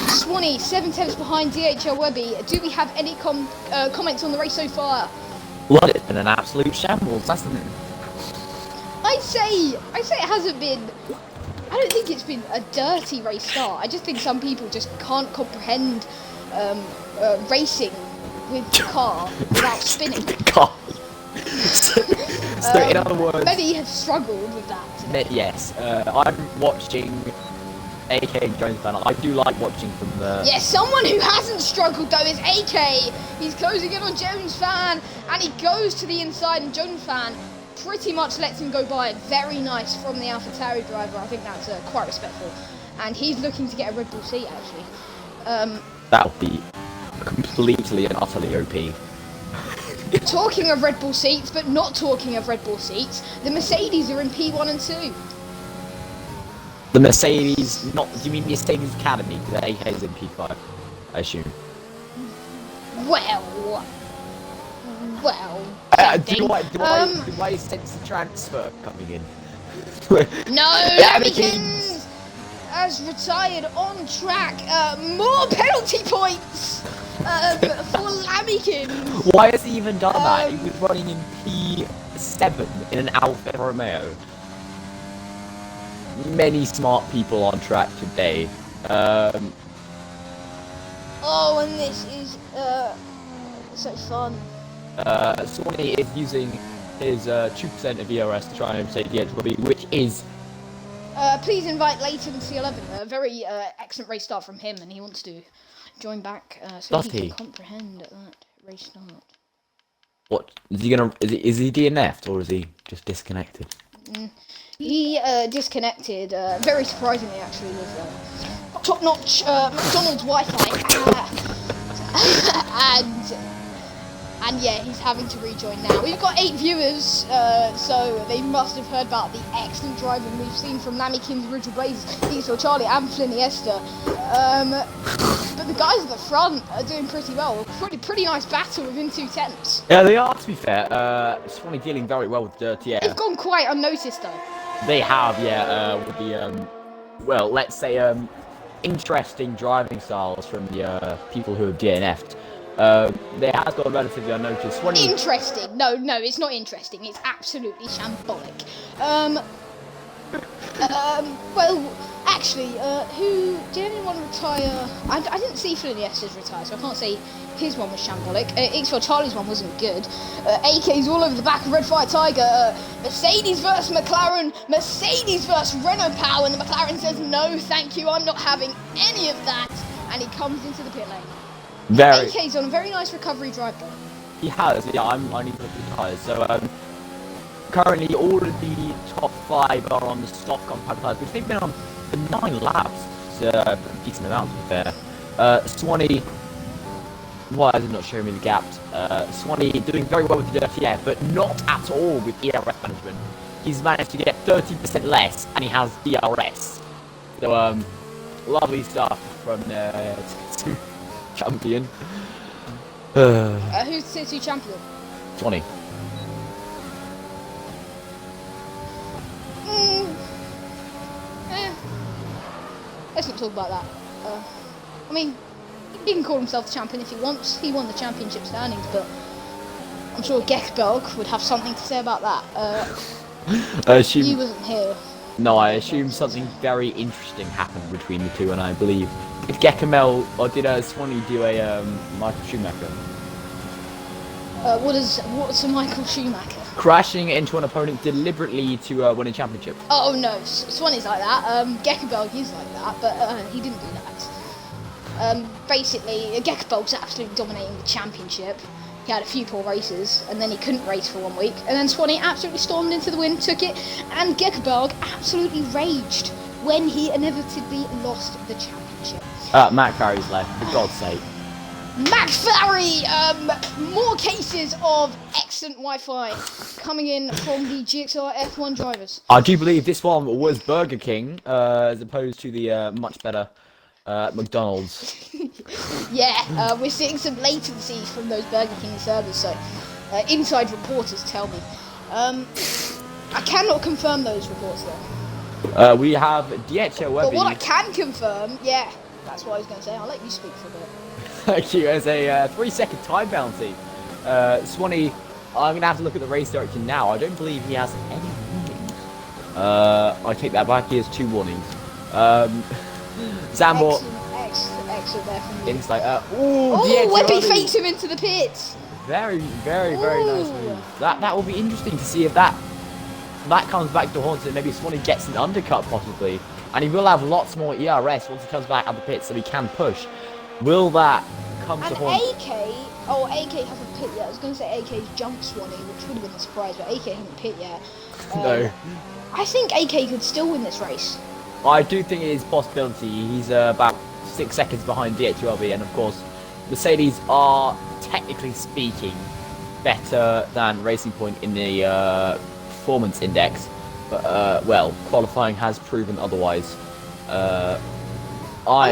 Swanee, 7/10 behind DHL Webby. Do we have any comments on the race so far? Well, it's been an absolute shambles, hasn't it? I'd say it hasn't been. I don't think it's been a dirty race start. I just think some people just can't comprehend racing with the car without spinning. So in other words, Maybe have struggled with that. Yes, I'm watching AK Jones fan. I do like watching from the. Yeah, someone who hasn't struggled though is AK. He's closing in on Jones fan, and he goes to the inside, and Jones fan pretty much lets him go by. Very nice from the AlphaTauri driver. I think that's quite respectful, and he's looking to get a Red Bull seat actually. That would be completely and utterly OP. Talking of Red Bull seats, but not talking of Red Bull seats, the Mercedes are in P1 and 2. The Mercedes, not. Do you mean Mercedes Academy? Because the AK is in P5, I assume. Well. Do I sense the transfer coming in? No, Lamikins has retired on track. More penalty points for Lamikins. Why has he even done that? He was running in P7 in an Alfa Romeo. Many smart people on track today. Oh, and this is so fun. Swanee is using his 2% of ERS to try and take the edge, which is. Please invite Latency 11. A very excellent race start from him, and he wants to join back so he can comprehend that race start. What is he gonna? Is he DNF'd or is he just disconnected? He disconnected, very surprisingly actually, with top-notch McDonald's Wi-Fi, and And yeah, he's having to rejoin now. We've got 8 viewers, so they must have heard about the excellent driving we've seen from Lammy King's Original Blazes, Diesel Charlie and Fliniesta. But the guys at the front are doing pretty well. Pretty nice battle within 2 tenths. Yeah, they are, to be fair. Swanee dealing very well with dirty air. They've gone quite unnoticed though. They have, yeah, with the, well, let's say, interesting driving styles from the people who have DNF'd. They has gone relatively unnoticed. Interesting? No, it's not interesting. It's absolutely shambolic. Well, actually, did anyone retire? I didn't see Fliniesta's retire, so I can't say his one was shambolic. X4 Charlie's one wasn't good. AK's all over the back of Red Fire Tiger. Mercedes versus McLaren. Mercedes versus Renault Power, and the McLaren says no, thank you. I'm not having any of that. And he comes into the pit lane. AK's on a very nice recovery drive though. He has, yeah. I need to look at the tyres. So currently, all of the top 5 are on the stock compact tyres, which they've been on for 9 laps. So a decent amount, to be fair. Swanee. Why is it not showing me the gap? Swanee doing very well with the dirty air, but not at all with ERS management. He's managed to get 30% less, and he has DRS. So, lovely stuff from champion. Who's Tier 2 champion? Swanee. Let's not talk about that. I mean, he can call himself the champion if he wants. He won the championship standings, but I'm sure Gekberg would have something to say about that. He wasn't here. No, I assume something very interesting happened between the two, and I believe did Gekemel or did Swanee do a Michael Schumacher? What's a Michael Schumacher? Crashing into an opponent deliberately to win a championship. Oh no, Swanee's like that. Gekberg is like that, but he didn't do that. Basically, Gekberg's absolutely dominating the championship. He had a few poor races, and then he couldn't race for 1 week. And then Swanee absolutely stormed into the win, took it, and Gekberg absolutely raged when he inevitably lost the championship. Matt Farry's left, for God's sake. Matt Farry! More cases of excellent Wi-Fi coming in from the GXR F1 drivers. I do believe this one was Burger King, as opposed to the much better McDonald's. Yeah, we're seeing some latency from those Burger King servers, so inside reporters tell me. I cannot confirm those reports though. We have Dietro Webby. But what I can confirm, yeah, that's what I was going to say. I'll let you speak for a bit. Thank you. As a 3-second time bounty. Swanee, I'm going to have to look at the race direction now. I don't believe he has any warnings. I take that back. He has 2 warnings. Zambor. Excellent there from you. Inside. Webby fakes him into the pits. Very nice move. That will be interesting to see if that comes back to haunt it. Maybe Swanee gets an undercut possibly. And he will have lots more ERS once he comes back out the pits, so he can push. Will that come to haunt? AK hasn't pit yet. I was going to say AK's jumped Swanee, which would have been a surprise, but AK hasn't pit yet. No. I think AK could still win this race. I do think it is a possibility. He's about 6 seconds behind DHLB, and of course, Mercedes are, technically speaking, better than Racing Point in the performance index. But, well, qualifying has proven otherwise. I'm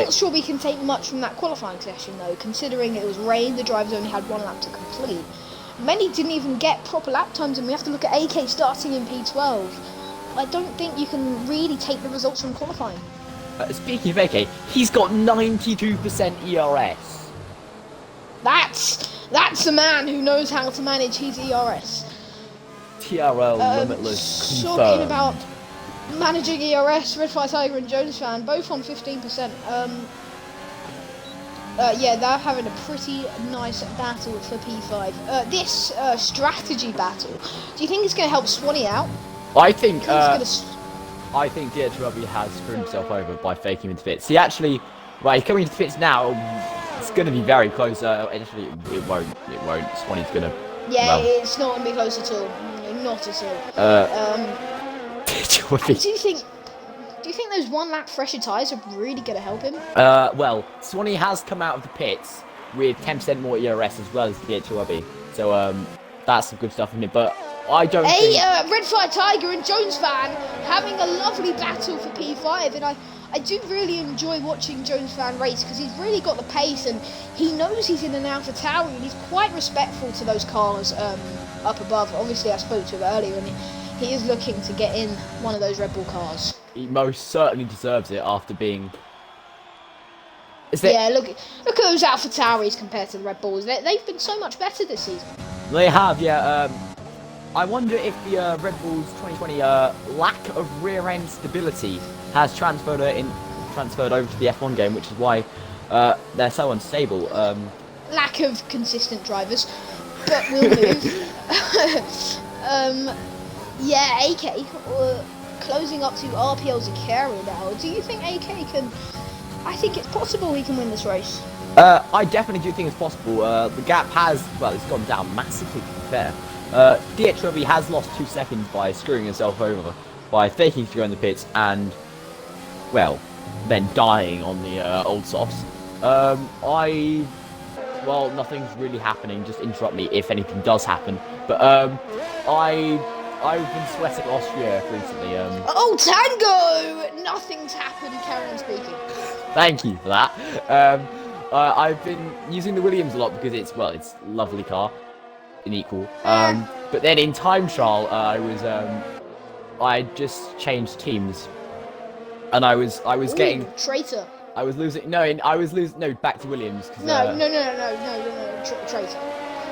not sure we can take much from that qualifying session though, considering it was rain, the drivers only had 1 lap to complete. Many didn't even get proper lap times, and we have to look at AK starting in P12. I don't think you can really take the results from qualifying. Speaking of AK, he's got 92% ERS. That's a man who knows how to manage his ERS. TRL limitless confirmed. Talking about managing ERS, Red Fire Tiger and Jonas Fan, both on 15%. Yeah, they're having a pretty nice battle for P5. This strategy battle, do you think it's going to help Swanee out? I think DHW has screwed himself over by faking into pits. He actually, right, he's coming into pits now. It's going to be very close. Actually, it won't. Swanee's going to. Yeah, well, it's not going to be close at all. Not at all. Do you think those 1 lap fresher tyres are really going to help him? Well, Swanee has come out of the pits with 10% more ERS as well as the H2RB. So that's some good stuff in it. But I don't think... Red Fire Tiger and Jones Fan having a lovely battle for P5, and I do really enjoy watching Jones Fan race because he's really got the pace and he knows he's in an Alpha Tauri and he's quite respectful to those cars up above. Obviously, I spoke to him earlier and he is looking to get in one of those Red Bull cars. He most certainly deserves it after being... Yeah, look at those Alpha Tauris compared to the Red Bulls. They've been so much better this season. They have, yeah. I wonder if the Red Bull's 2020 lack of rear-end stability has transferred over to the F1 game, which is why they're so unstable. Lack of consistent drivers, but we'll move. Yeah, AK closing up to R.P.L.'s now. Do you think AK can? I think it's possible he can win this race. I definitely do think it's possible. The gap has, well, it's gone down massively, to be fair. DHW has lost 2 seconds by screwing himself over, by faking to go in the pits and, well, then dying on the old softs. Well, nothing's really happening, just interrupt me if anything does happen. But I've been sweating Austria recently. Oh, Tango! Nothing's happened, Karen speaking. Thank you for that. I've been using the Williams a lot because it's a lovely car, in equal. But then in time trial, I just changed teams, and I was getting traitor. I was losing. No, back to Williams. No, traitor.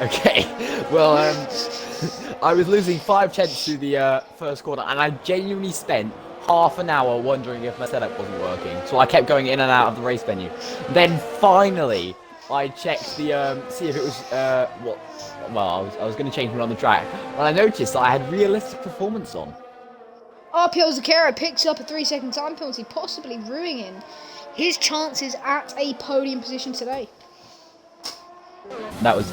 Okay, well, I was losing 5 tenths through the first quarter, and I genuinely spent half an hour wondering if my setup wasn't working. So I kept going in and out of the race venue. Then finally, I checked the see if it was Well, I was going to change one on the track, and I noticed that I had realistic performance on. RPL Zakara picks up a 3-second time penalty, possibly ruining his chances at a podium position today. That was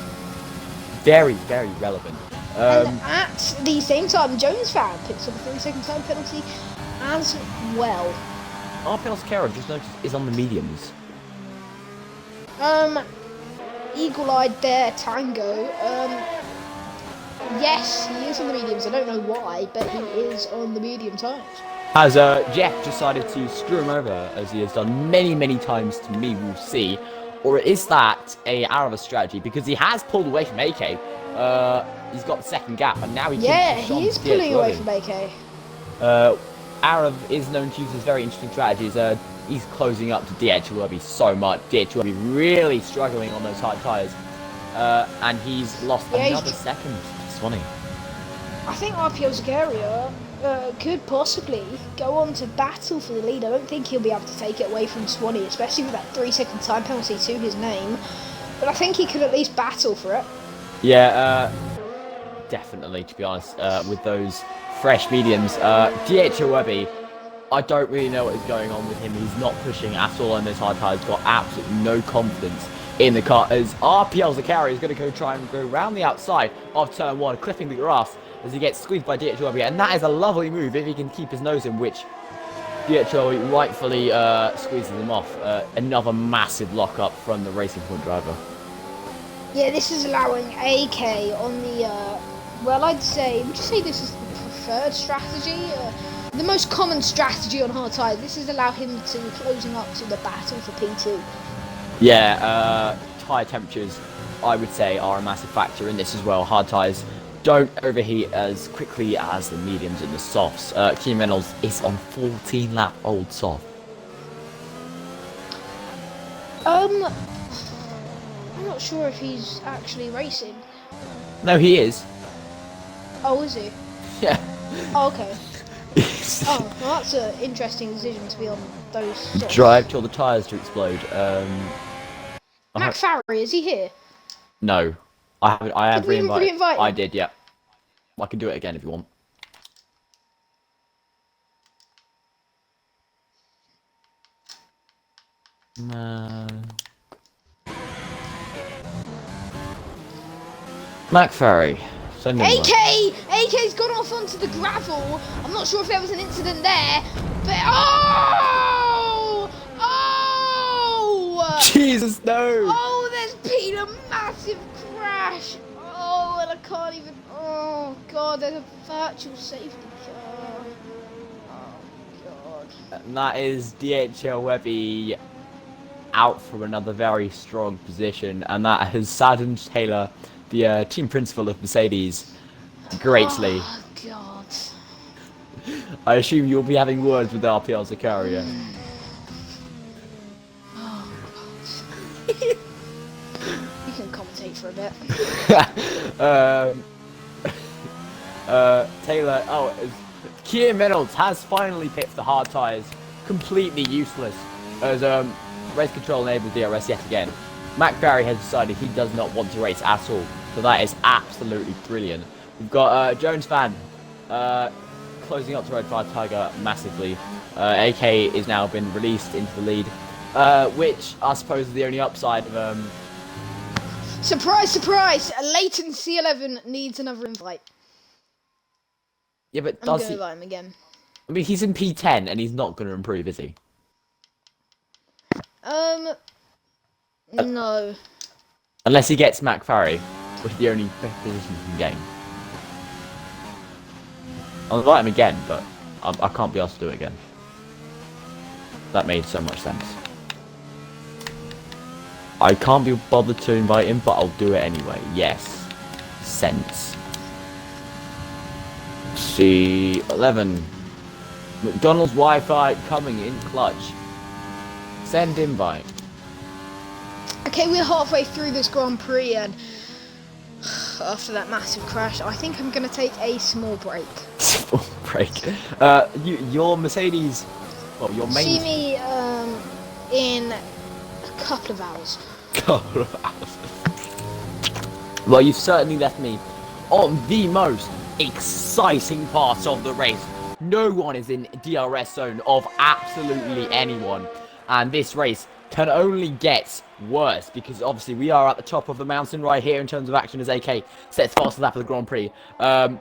very, very relevant. And at the same time, Jones Fan picks up a 3-second time penalty as well. RPL Zakara, just noticed, is on the mediums. Eagle-eyed there, Tango. Yes, he is on the mediums. I don't know why, but he is on the medium tires. Has Jeff decided to screw him over, as he has done many, many times to me, we'll see. Or is that a Arava strategy? Because he has pulled away from AK. He's got the second gap, and now he he is pulling away from AK. Arav is known to use his very interesting strategies. He's closing up to DHWB so much. DHWB really struggling on those hard tyres. And he's lost another second to Swanee. I think RPL Zagaria could possibly go on to battle for the lead. I don't think he'll be able to take it away from Swanee, especially with that 3-second time penalty to his name. But I think he could at least battle for it. Yeah, definitely, to be honest, with those fresh mediums. DHWB, I don't really know what is going on with him. He's not pushing at all on those hard tyres. Got absolutely no confidence in the car, as RPL Zakari is going to try and go around the outside of turn 1, clipping the grass as he gets squeezed by DHWB, and that is a lovely move if he can keep his nose in, which DHWB rightfully squeezes him off. Another massive lock-up from the Racing Point driver. Yeah, this is allowing AK on the, well, would you say this is the preferred strategy? The most common strategy on hard tyres. This is allow him to closing up to the battle for P2. Yeah, tyre temperatures, I would say, are a massive factor in this as well. Hard tyres don't overheat as quickly as the mediums and the softs. Kim Reynolds is on 14-lap old soft. I'm not sure if he's actually racing. No, he is. Oh, is he? Yeah. Oh, okay. Oh, well, that's an interesting decision to be on those softs. Drive till the tyres to explode. Mac Farry, is he here? No, I haven't. I have re-invite him? I did, yeah. I can do it again if you want. No. Mac Ferry. AK's gone off onto the gravel. I'm not sure if there was an incident there, but oh! Jesus, no! Oh, there's a massive crash. Oh, and I can't even. Oh God, there's a virtual safety car. Oh God. And that is DHL Webby out from another very strong position, and that has saddened Taylor, the team principal of Mercedes, greatly. Oh God. I assume you'll be having words with RPL Zakaria. Oh God. You can commentate for a bit. Taylor, Kia Reynolds has finally picked the hard tyres, completely useless, as race control enabled DRS yet again. McBarry has decided he does not want to race at all, so that is absolutely brilliant. We've got Jones Van closing up to Red Fire Tiger massively. AK is now been released into the lead, which I suppose is the only upside of Surprise, surprise! Leighton C11 needs another invite. Yeah, but I'm does gonna he? invite him again. I mean, he's in P10 and he's not going to improve, is he? No. Unless he gets McFarry, which is the only position he can gain. I'll invite him again, but I can't be asked to do it again. That made so much sense. I can't be bothered to invite him, but I'll do it anyway. Yes. Sense. C11. McDonald's Wi-Fi coming in clutch. Send invite. Okay, we're halfway through this Grand Prix, and after that massive crash, I think I'm going to take a small break. Small break. Your Mercedes, well, your main. See me in a couple of hours. Couple of hours. Well, you've certainly left me on the most exciting part of the race. No one is in DRS zone of absolutely anyone, and this race can only get worse because obviously we are at the top of the mountain right here in terms of action as AK sets fast lap of the Grand Prix, and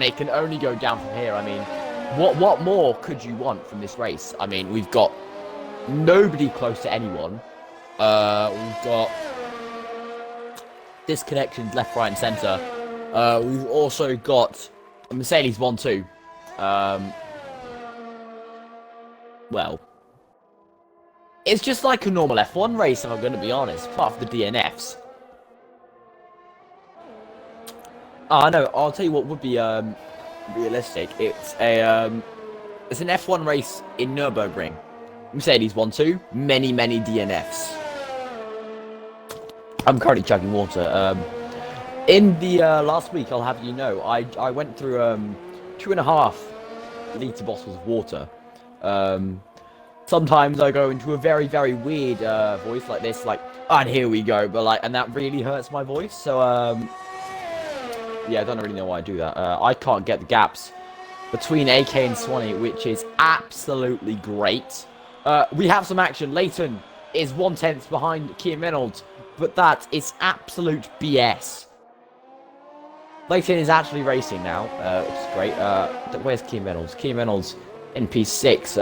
it can only go down from here. I mean, what more could you want from this race? I mean, we've got nobody close to anyone. We've got disconnections left, right, and centre. We've also got a Mercedes 1-2. Well, it's just like a normal F1 race, if I'm going to be honest, apart from the DNFs. Oh, no, I'll tell you what would be realistic. It's an F1 race in Nürburgring. Mercedes 1-2, many DNFs. I'm currently chugging water. In the last week, I'll have you know, I went through 2.5 litre bottles of water. Sometimes I go into a very weird voice like this, like, and here we go, but like, and that really hurts my voice. So yeah, I don't really know why I do that. I can't get the gaps between AK and Swanee, which is absolutely great. We have some action. Leighton is 1/10 behind Kia Reynolds, but that is absolute BS. Leighton is actually racing now, which is great. Where's Kia Reynolds? Kia Reynolds in P6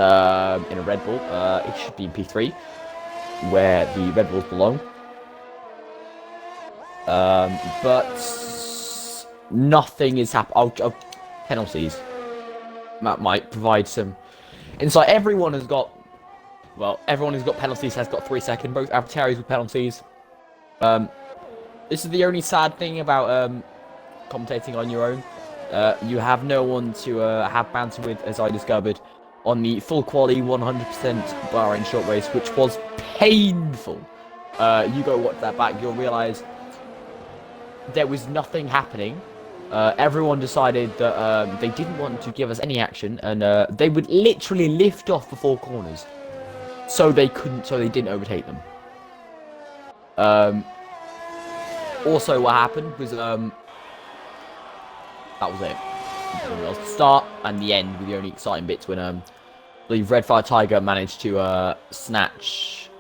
in a Red Bull. It should be in P3, where the Red Bulls belong. But nothing is happening. Oh, penalties. That might provide some insight. Everyone who's got penalties has got 3 seconds. Both adversaries with penalties. This is the only sad thing about commentating on your own. You have no one to have banter with, as I discovered on the full quality 100% Bahrain short race, which was painful. You go watch that back, you'll realise there was nothing happening. Everyone decided that they didn't want to give us any action, and they would literally lift off the 4 corners, so they didn't overtake them. Also, what happened was that was it. The start and the end were the only exciting bits when I believe Red Fire Tiger managed to snatch.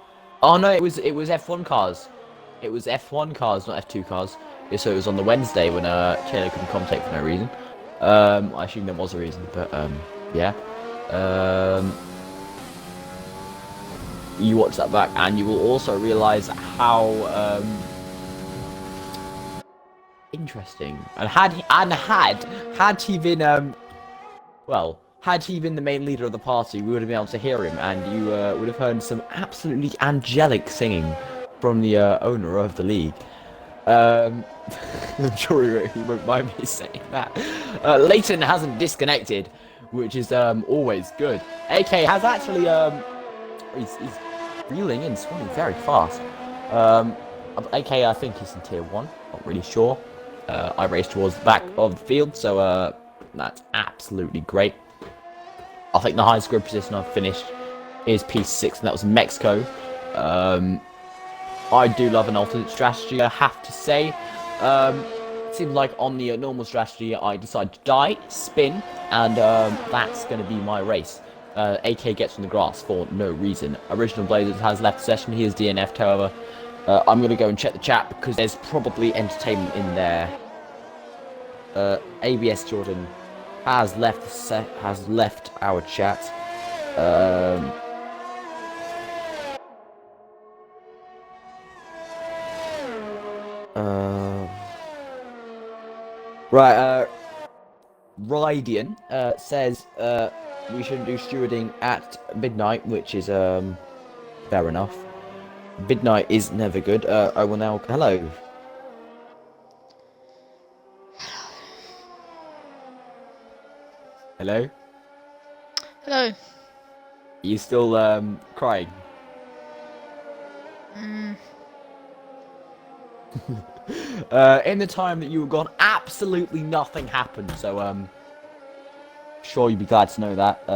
Oh no, it was F1 cars. It was F1 cars, not F2 cars. Yeah, so it was on the Wednesday when Taylor couldn't commentate for no reason. I assume there was a reason, but yeah. You watch that back and you will also realise how Interesting. And had he been well, had he been the main leader of the party, we would have been able to hear him, and you would have heard some absolutely angelic singing from the owner of the league. I'm sure he won't mind me saying that. Leighton hasn't disconnected, which is always good. AK has actually he's reeling in, swimming very fast. AK I think he's in tier 1, not really sure. I raced towards the back of the field, so that's absolutely great. I think the highest grid position I've finished is P6, and that was Mexico. I do love an alternate strategy, I have to say. It seems like on the normal strategy, I decide to die, spin, and that's going to be my race. AK gets on the grass for no reason. Original Blazers has left the session. He is DNF'd, however. I'm going to go and check the chat because there's probably entertainment in there. ABS Jordan has left our chat. Right, Rydian says we shouldn't do stewarding at midnight, which is fair enough. Midnight is never good. I will now. Hello. Hello. Hello. You still crying? In the time that you were gone, absolutely nothing happened. So sure you'd be glad to know that.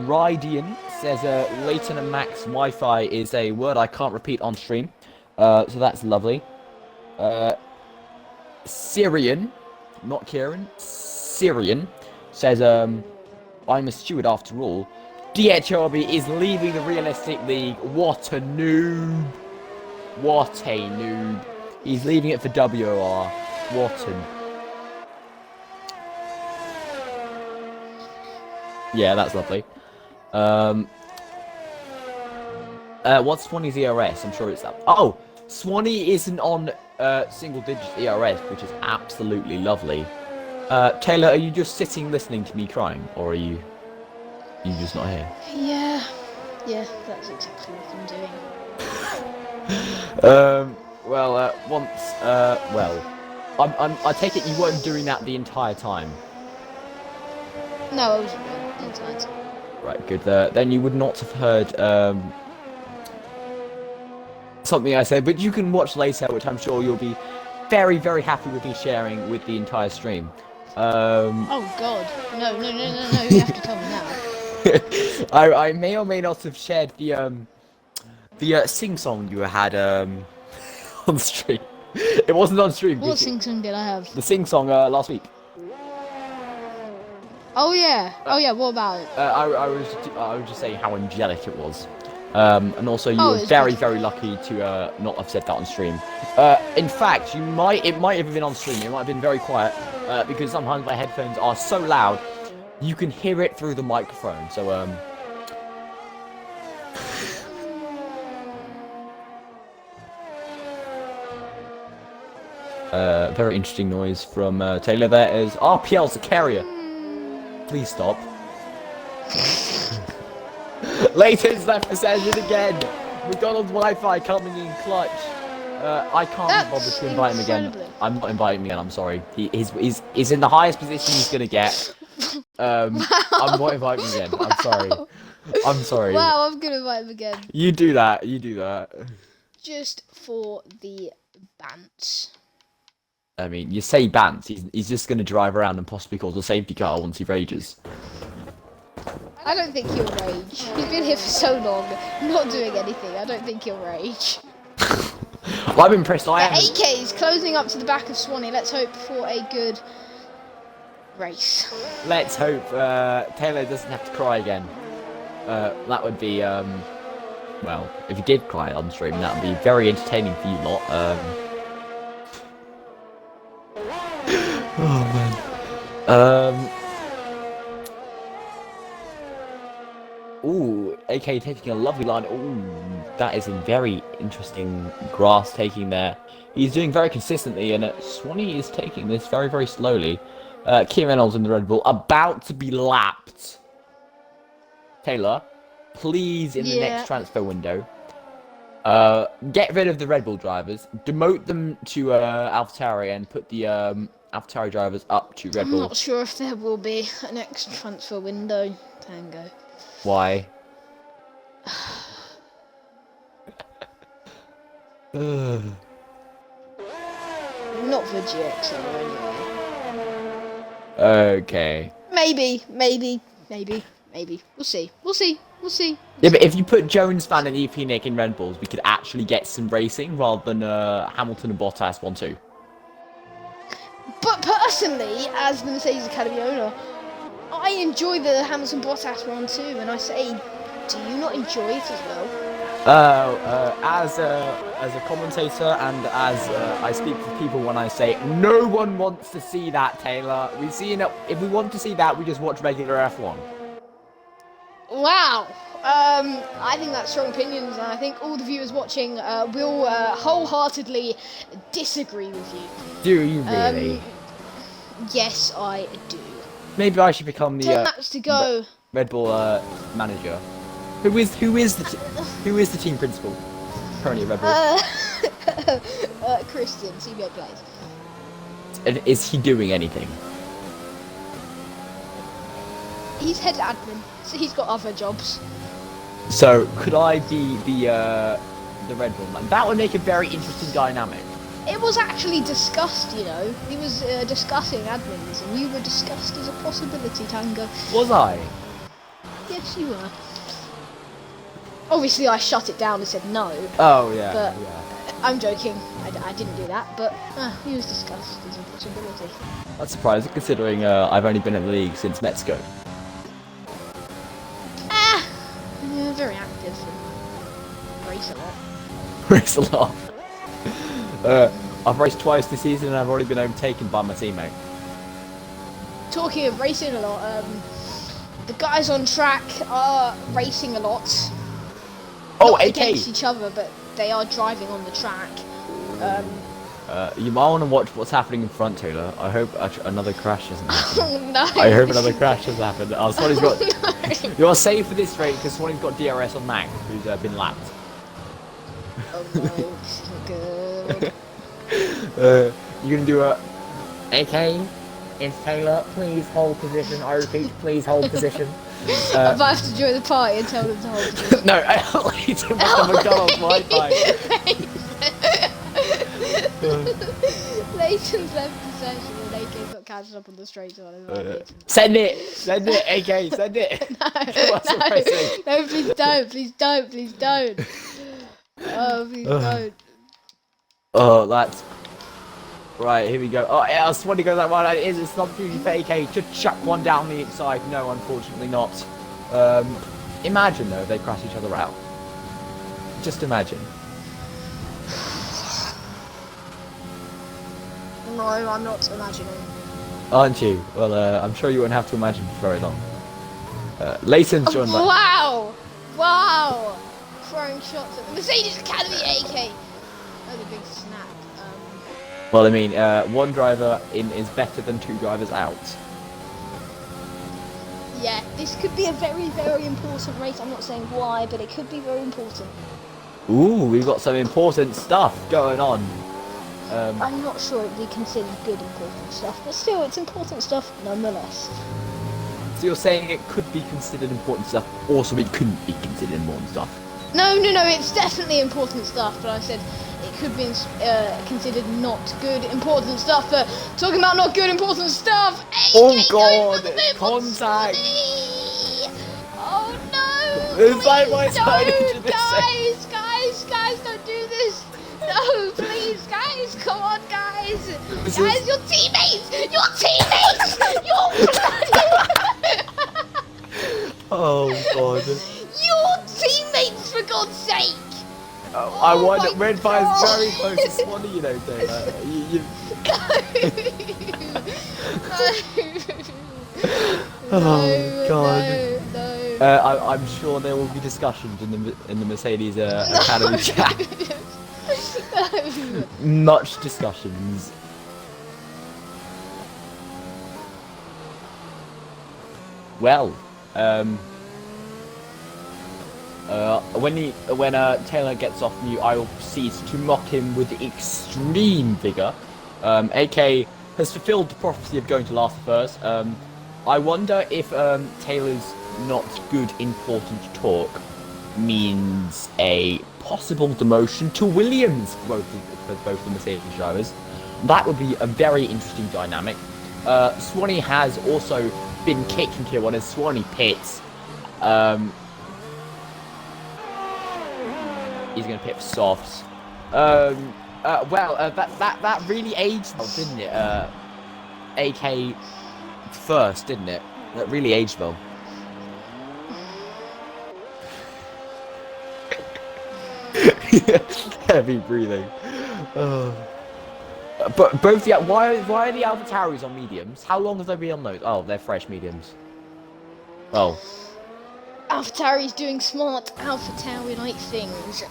Rydian says Leighton and Max Wi-Fi is a word I can't repeat on stream. So that's lovely. Syrian, not Kieran, Syrian says I'm a steward after all. DHRB is leaving the realistic league. What a noob. What a noob. He's leaving it for WOR. What a... Yeah, that's lovely. What's Swanee's ERS? I'm sure it's that. Oh, Swanee isn't on single digit ERS, which is absolutely lovely. Taylor, are you just sitting listening to me crying, or are you just not here? Yeah, that's exactly what I'm doing. I take it you weren't doing that the entire time. No, I wasn't doing the entire time. Right, good. Then you would not have heard something I said, but you can watch later, which I'm sure you'll be very, very happy with me sharing with the entire stream. Oh God, no, you have to tell me now. I may or may not have shared the sing-song you had on stream. It wasn't on stream. What sing-song did I have? The sing-song last week. Oh yeah, what about it? I was just saying how angelic it was. And also you were very, very lucky to not have said that on stream. In fact, it might have been on stream. It might have been very quiet because sometimes my headphones are so loud you can hear it through the microphone. So very interesting noise from Taylor. There is RPL's a carrier. Please stop. Leighton's left the session again. McDonald's Wi-Fi coming in clutch. I can't be bothered to invite him again. I'm not inviting him again. I'm sorry. He's in the highest position he's gonna get. I'm not inviting him again. I'm sorry. I'm sorry. Wow, I'm gonna invite him again. You do that. You do that. Just for the bants. I mean, you say bants. He's just gonna drive around and possibly cause a safety car once he rages. I don't think he'll rage. He's been here for so long, not doing anything. I don't think he'll rage. Well, I'm impressed. The AK is closing up to the back of Swanee. Let's hope for a good race. Let's hope Taylor doesn't have to cry again. That would be, well, if he did cry on stream, that would be very entertaining for you lot. Oh man. Ooh, AK taking a lovely line. Ooh, that is a very interesting grass taking there. He's doing very consistently, and Swanee is taking this very, very slowly. Key Reynolds in the Red Bull, about to be lapped. Taylor, please, in the next transfer window, get rid of the Red Bull drivers, demote them to AlphaTauri, and put the AlphaTauri drivers up to Red Bull. I'm not sure if there will be a next transfer window, Tango. Why? Not for GXR anyway. Okay. Maybe. We'll see. Yeah, but if you put Jones, Van, and EP Nick in Red Bulls, we could actually get some racing rather than Hamilton and Bottas 1-2. But personally, as the Mercedes Academy owner, I enjoy the Hamilton Bottas 1-2, and I say, do you not enjoy it as well? As a commentator and as I speak to people when I say no one wants to see that, Taylor. If we want to see that, we just watch regular F1. Wow. I think that's strong opinions, and I think all the viewers watching will wholeheartedly disagree with you. Do you really? Yes, I do. Maybe I should become the 10 laps to go. Red Bull manager. Who is the team principal currently at Red Bull? Christian, CBA plays. And is he doing anything? He's head admin, so he's got other jobs. So could I be the Red Bull man? That would make a very interesting dynamic. It was actually discussed, you know. He was discussing admins, and you were discussed as a possibility, Tango. Was I? Yes, you were. Obviously, I shut it down and said no. Oh, yeah. But yeah. I'm joking. I didn't do that, but he was discussed as a possibility. That's surprising, considering I've only been in the league since Mexico. Yeah, very active and race a lot. Race a lot. I've raced twice this season and I've already been overtaken by my teammate. Talking of racing a lot, the guys on track are racing a lot. Oh, Not AK! Against each other, but they are driving on the track. You might want to watch what's happening in front, Taylor. I hope another crash hasn't happened. Oh no! I hope another crash has happened. Oh, Swanee's got... No. You're safe for this race because Swanee's got DRS on Mac, who's been lapped. Oh no, this is not good. You're gonna do a... AK? It's Taylor. Please hold position. I repeat, please hold position. I might have to join the party and tell them to hold position. No, I need to put McDonald's Wi-Fi. Leighton's left the session and AK got catching up on the straight one. Send it, AK, send it. No, please don't. Oh, please don't. Oh, that's right. Here we go. Oh, yeah, Swanee goes that one. It's not opportunity for AK to chuck one down the inside. No, unfortunately not. Imagine though if they crash each other out. Just imagine. No, I'm not imagining. Aren't you? Well, I'm sure you won't have to imagine for very long. Leighton's joined by... Wow! Throwing shots at the Mercedes Academy AK. That was a big snap. Well, I mean, one driver in is better than two drivers out. Yeah, this could be a very, very important race. I'm not saying why, but it could be very important. Ooh, we've got some important stuff going on. I'm not sure it'd be considered good important stuff, but still, it's important stuff nonetheless. So you're saying it could be considered important stuff, also it couldn't be considered important stuff? No, it's definitely important stuff, but I said it could be considered not good important stuff, but talking about not good important stuff, oh god, contact! Oh no! It's side by side Guys, don't do this! No, please, guys, come on, guys! Guys, your teammates! Oh god. Your teammates, for God's sake! Oh, I wonder, Red Fire's very close to Swanee, you know, Taylor. No, Oh god. No. I'm sure there will be discussions in the Mercedes Academy chat. Much discussions. Well, when Taylor gets off mute, I will proceed to mock him with extreme vigor. AK has fulfilled the prophecy of going to last first. I wonder if Taylor's not good important talk means a possible demotion to Williams for both the Mercedes drivers. That would be a very interesting dynamic. Swanee has also been kicked into one as Swanee pits. He's going to pit for softs. That really aged well, didn't it? AK first, didn't it? That really aged well. Heavy breathing. But both why are the AlphaTauris on mediums? How long have they been on those? Oh, they're fresh mediums. Oh. AlphaTauri's doing smart AlphaTauri-like things.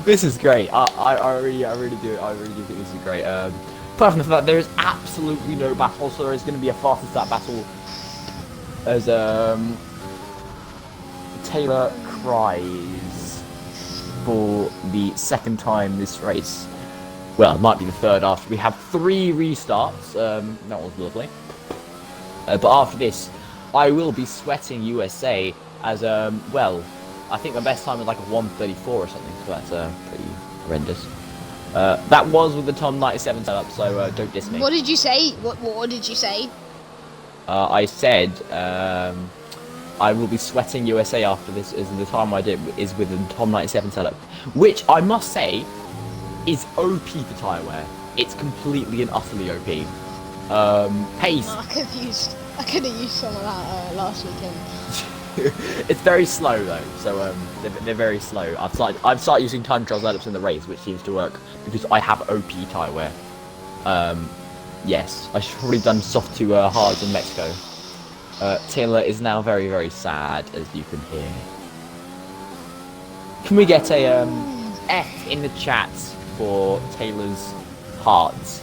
This is great. I really do think this is great. Apart from the fact there is absolutely no battle, so there is going to be a fast start battle as Taylor cries for the second time this race. Well, it might be the third after we have 3 restarts. That was lovely. But after this, I will be sweating USA as well. I think my best time was like a 1:34 or something, so that's pretty horrendous. That was with the Tom 97 setup, so don't diss me. What did you say? What did you say? I said I will be sweating USA after this, as the time I did is with the Tom 97 setup, which I must say is OP for tyre wear. It's completely and utterly OP. Pace. I could have used some of that last weekend. It's very slow though, so they're very slow. I've started using time trial setups in the race, which seems to work because I have OP tyre wear. Yes, I should probably done soft to hards in Mexico. Taylor is now very, very sad, as you can hear. Can we get a F in the chat for Taylor's hearts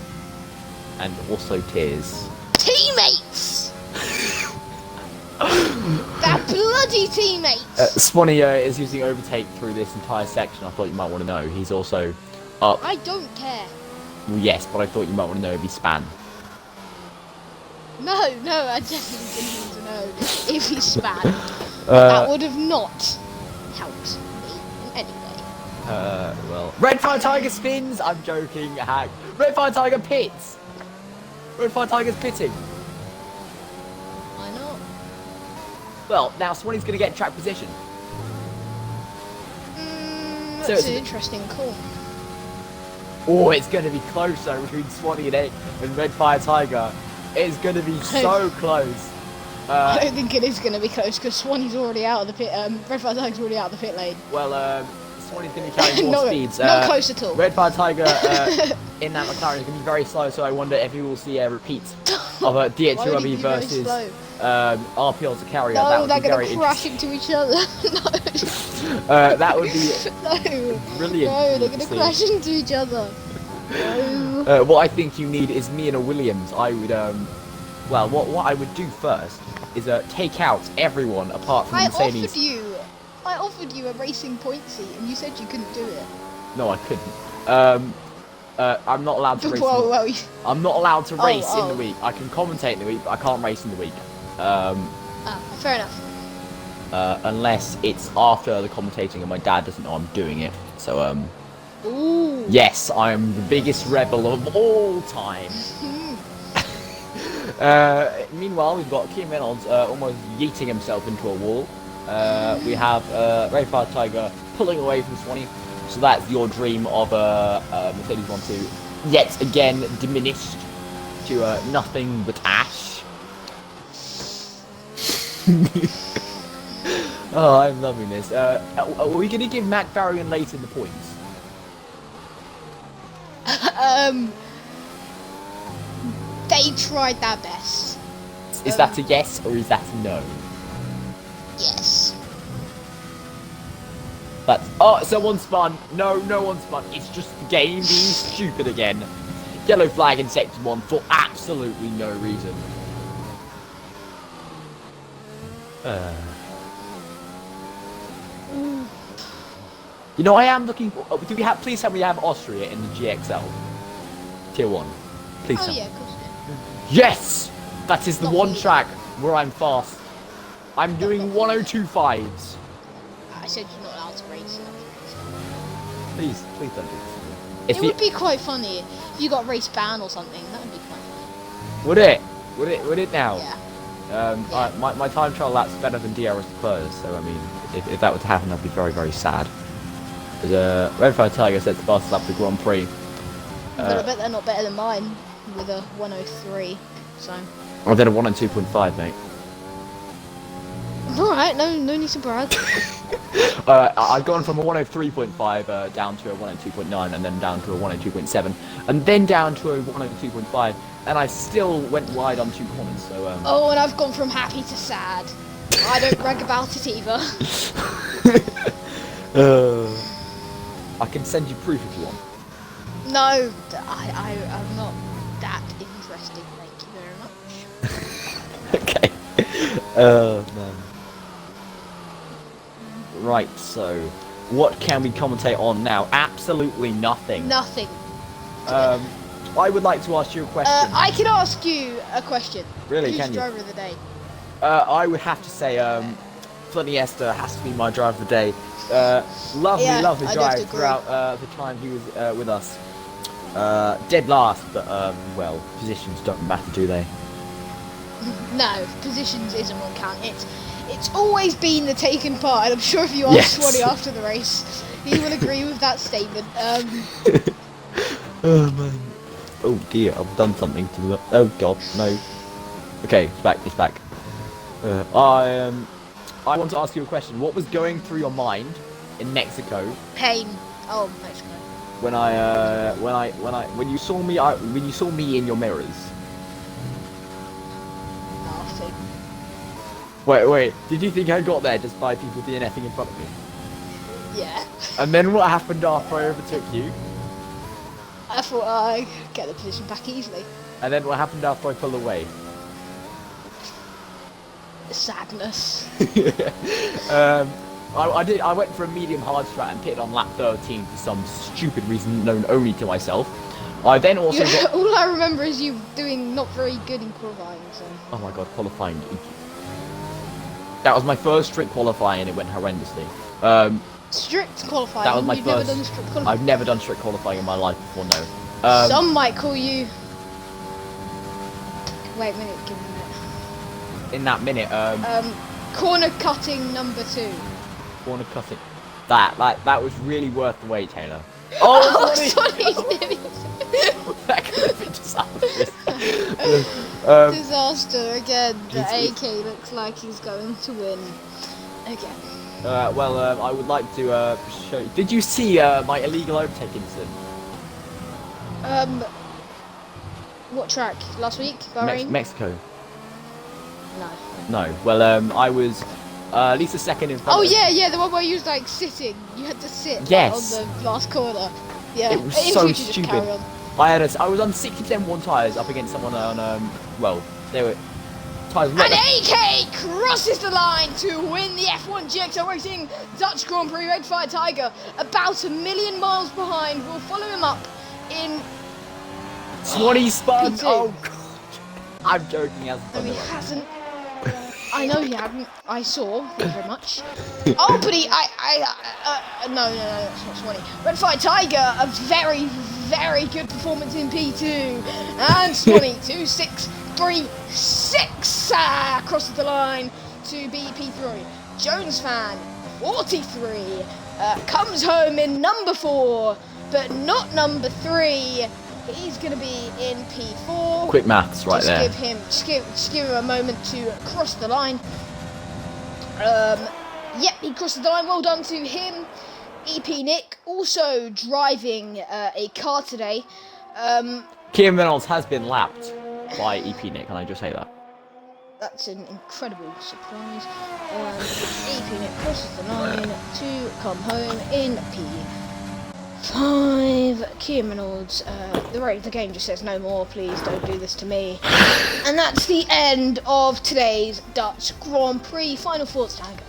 and also tears? Teammates! That bloody teammates! Swanee is using overtake through this entire section. I thought you might want to know. He's also up. I don't care. Well, yes, but I thought you might want to know if he span. No, I definitely didn't need to know if he span. That would have not helped me in any way. Well, Red Fire Tiger spins. I'm joking. Hack. Red Fire Tiger pits. Red Fire Tiger's pitting. Why not? Well, now Swanee's going to get track position. That's an interesting call. Oh, it's going to be close though between Swanee and Red Fire Tiger. It's going to be so close. I don't think it is going to be close because Swanee's already out of the pit. Red Fire Tiger's already out of the pit lane. Well, Swanee's going to carry more speeds. Not close at all. Red Fire Tiger in that McLaren is going to be very slow, so I wonder if we will see a repeat of a DH2RB versus RPL to carry. No, that would they're be going to crash into each other. No. That would be brilliant. No, they're going to crash into each other. No. What I think you need is me and a Williams. I would, well, what I would do first is take out everyone apart from Mercedes. I offered you a racing point seat, and you said you couldn't do it. No, I couldn't. I'm not allowed to race. I'm not allowed to race in the week. I can commentate in the week, but I can't race in the week. Fair enough. Unless it's after the commentating and my dad doesn't know I'm doing it. So, Ooh. yes, I am the biggest rebel of all time. Meanwhile, we've got Kim Reynolds almost yeeting himself into a wall. We have Red Fire Tiger pulling away from Swanee. So that's your dream of Mercedes 1-2 yet again diminished to nothing but ash. Oh, I'm loving this. Are we going to give Mac Varian Leighton the points? they tried their best. Is that a yes or is that a no? Yes. But oh, someone spun. No, no one spun. It's just the game being stupid again. Yellow flag in sector 1 for absolutely no reason. You know, I am looking for. Do we have? Please tell me you have Austria in the GXL Tier 1. Please. Oh yeah, of course. Yes, that is the Not one me. track where I'm fast. I'm doing 102.5s. I said you're not allowed to race. Please don't do this. It would be quite funny if you got race ban or something. That would be quite funny. Would it? Would it now? Yeah. My time trial lap's better than DRS Declares, so I mean, if that were to happen, I'd be very, very sad. Red Fire Tiger sets the fastest lap of the Grand Prix. But I bet they're not better than mine with a 103. So. I did a 102.5, mate. Alright, no need to brag. I've gone from a 103.5 down to a 102.9, and then down to a 102.7, and then down to a 102.5, and I still went wide on 2 corners. So. Oh, and I've gone from happy to sad. I don't brag about it either. I can send you proof if you want. No, I'm not that interesting. Thank you very much. Okay. Man. Right, so what can we commentate on now? Absolutely nothing. Nothing. I would like to ask you a question. I can ask you a question. Really, Who's can you? driver of the day? I would have to say, Flooding Esther has to be my driver of the day. Lovely Yeah, drive I'd have to agree. throughout the time he was with us. Dead last, but well, positions don't matter, do they? No, positions isn't what count. It's always been the taken part, and I'm sure if you ask Yes. Swanee after the race, he will agree with that statement. Oh man. Oh dear, I've done something to the. Oh god, no. Okay, it's back. It's back. I want to ask you a question. What was going through your mind in Mexico Pain. Oh, Mexico. when you saw me in your mirrors? Nothing. Wait. Did you think I got there just by people DNFing in front of me? Yeah. And then what happened after I overtook you? I thought I'd get the position back easily. And then what happened after I pulled away? Sadness. I went for a medium hard strat and pitted on lap 13 for some stupid reason known only to myself. I then also got... All I remember is you doing not very good in qualifying. So. Oh my god, qualifying. That was my first strict qualifying and it went horrendously. Strict qualifying. That was my You've first. Never done strict qualifying. I've never done strict qualifying in my life before. No. Some might call you. Wait a minute. Give me a minute. In that minute, Corner cutting number 2. corner cutting. That was really worth the wait, Taylor. Oh, sorry. That could have been disastrous. Disaster again. The AK looks like he's going to win again. I would like to show you. Did you see my illegal overtake incident? What track? Last week? Bahrain? Mexico. No. No. Well, I was at least a second in front. Oh of yeah, the one where you was like sitting. You had to sit Yes. on the last corner. Yeah. It was In so future, just stupid. carry on. I was on 60% one tyres up against someone on well, they were tyres. And AK crosses the line to win the F1GXR Racing Dutch Grand Prix. Red Fire Tiger, about 1 million miles behind, will follow him up in. Swanee spun. P2. Oh god. I'm joking. He hasn't No, done he it. hasn't. I know he hadn't. I saw. Thank you very much. Oh, but no, that's not Swanee. Red Fire Tiger, a very, very good performance in P2. And Swanee, 2.636 crosses the line to be P3. Jones fan, 43, comes home in number 4, but not number 3. He's going to be in P4. Quick maths right there. Just give him a moment to cross the line. Yep, he crossed the line. Well done to him. EP Nick also driving a car today. Kieran Reynolds has been lapped. by EP Nick. Can I just say that? That's an incredible surprise. EP Nick crosses the line to come home in P5. Kian Reynolds, the rate of the game just says no more, please don't do this to me. And that's the end of today's Dutch Grand Prix. Final thoughts, Tango.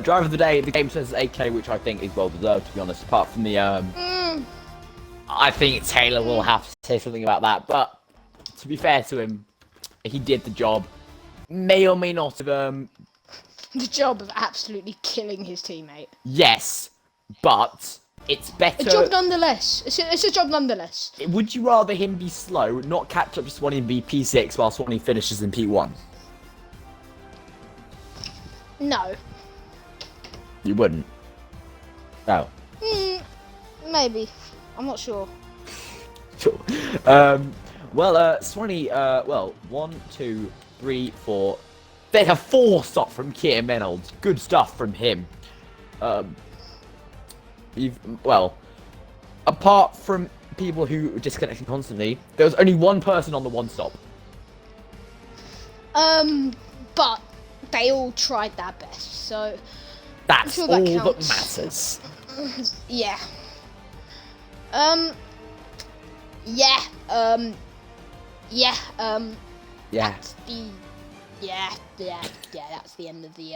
Driver of the day, the game says 8K, which I think is well deserved, to be honest. Apart from the, I think Taylor will have to say something about that. But to be fair to him, he did the job. May or may not have, The job of absolutely killing his teammate. Yes, but it's better. A job nonetheless. It's a job nonetheless. Would you rather him be slow, not catch up to Swanee and be P6 while Swanee finishes in P1? No. You wouldn't. No. Maybe. I'm not sure. Sure. Swanee, 1, 2, 3, 4. There's a 4 stop from Kian Reynolds. Good stuff from him. Apart from people who are disconnecting constantly, there was only one person on the 1 stop. But they all tried their best, so That's sure all that that matters. Yeah. That's the end of the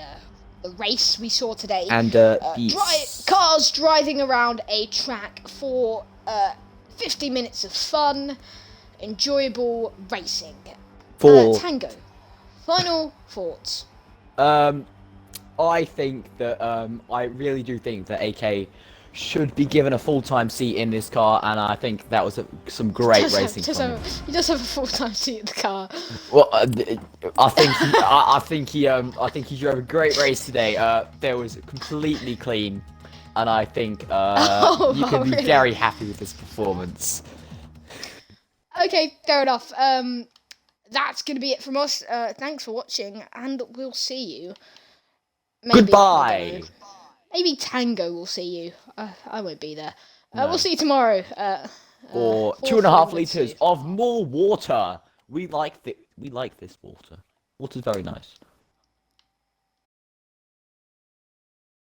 race we saw today. And cars driving around a track for 50 minutes of fun, enjoyable racing. Tango, final thoughts. I think that I really do think that AK should be given a full-time seat in this car, and I think that was some great racing from him. He does have a full-time seat in the car. Well, I think he drove a great race today. There was completely clean, and I think you can be very happy with this performance. Okay, fair enough. That's gonna be it from us. Thanks for watching, and we'll see you. Goodbye. Maybe Tango will see you. I won't be there. No. We'll see you tomorrow. Or 2.5 liters of more water. We like this water. Water's very nice.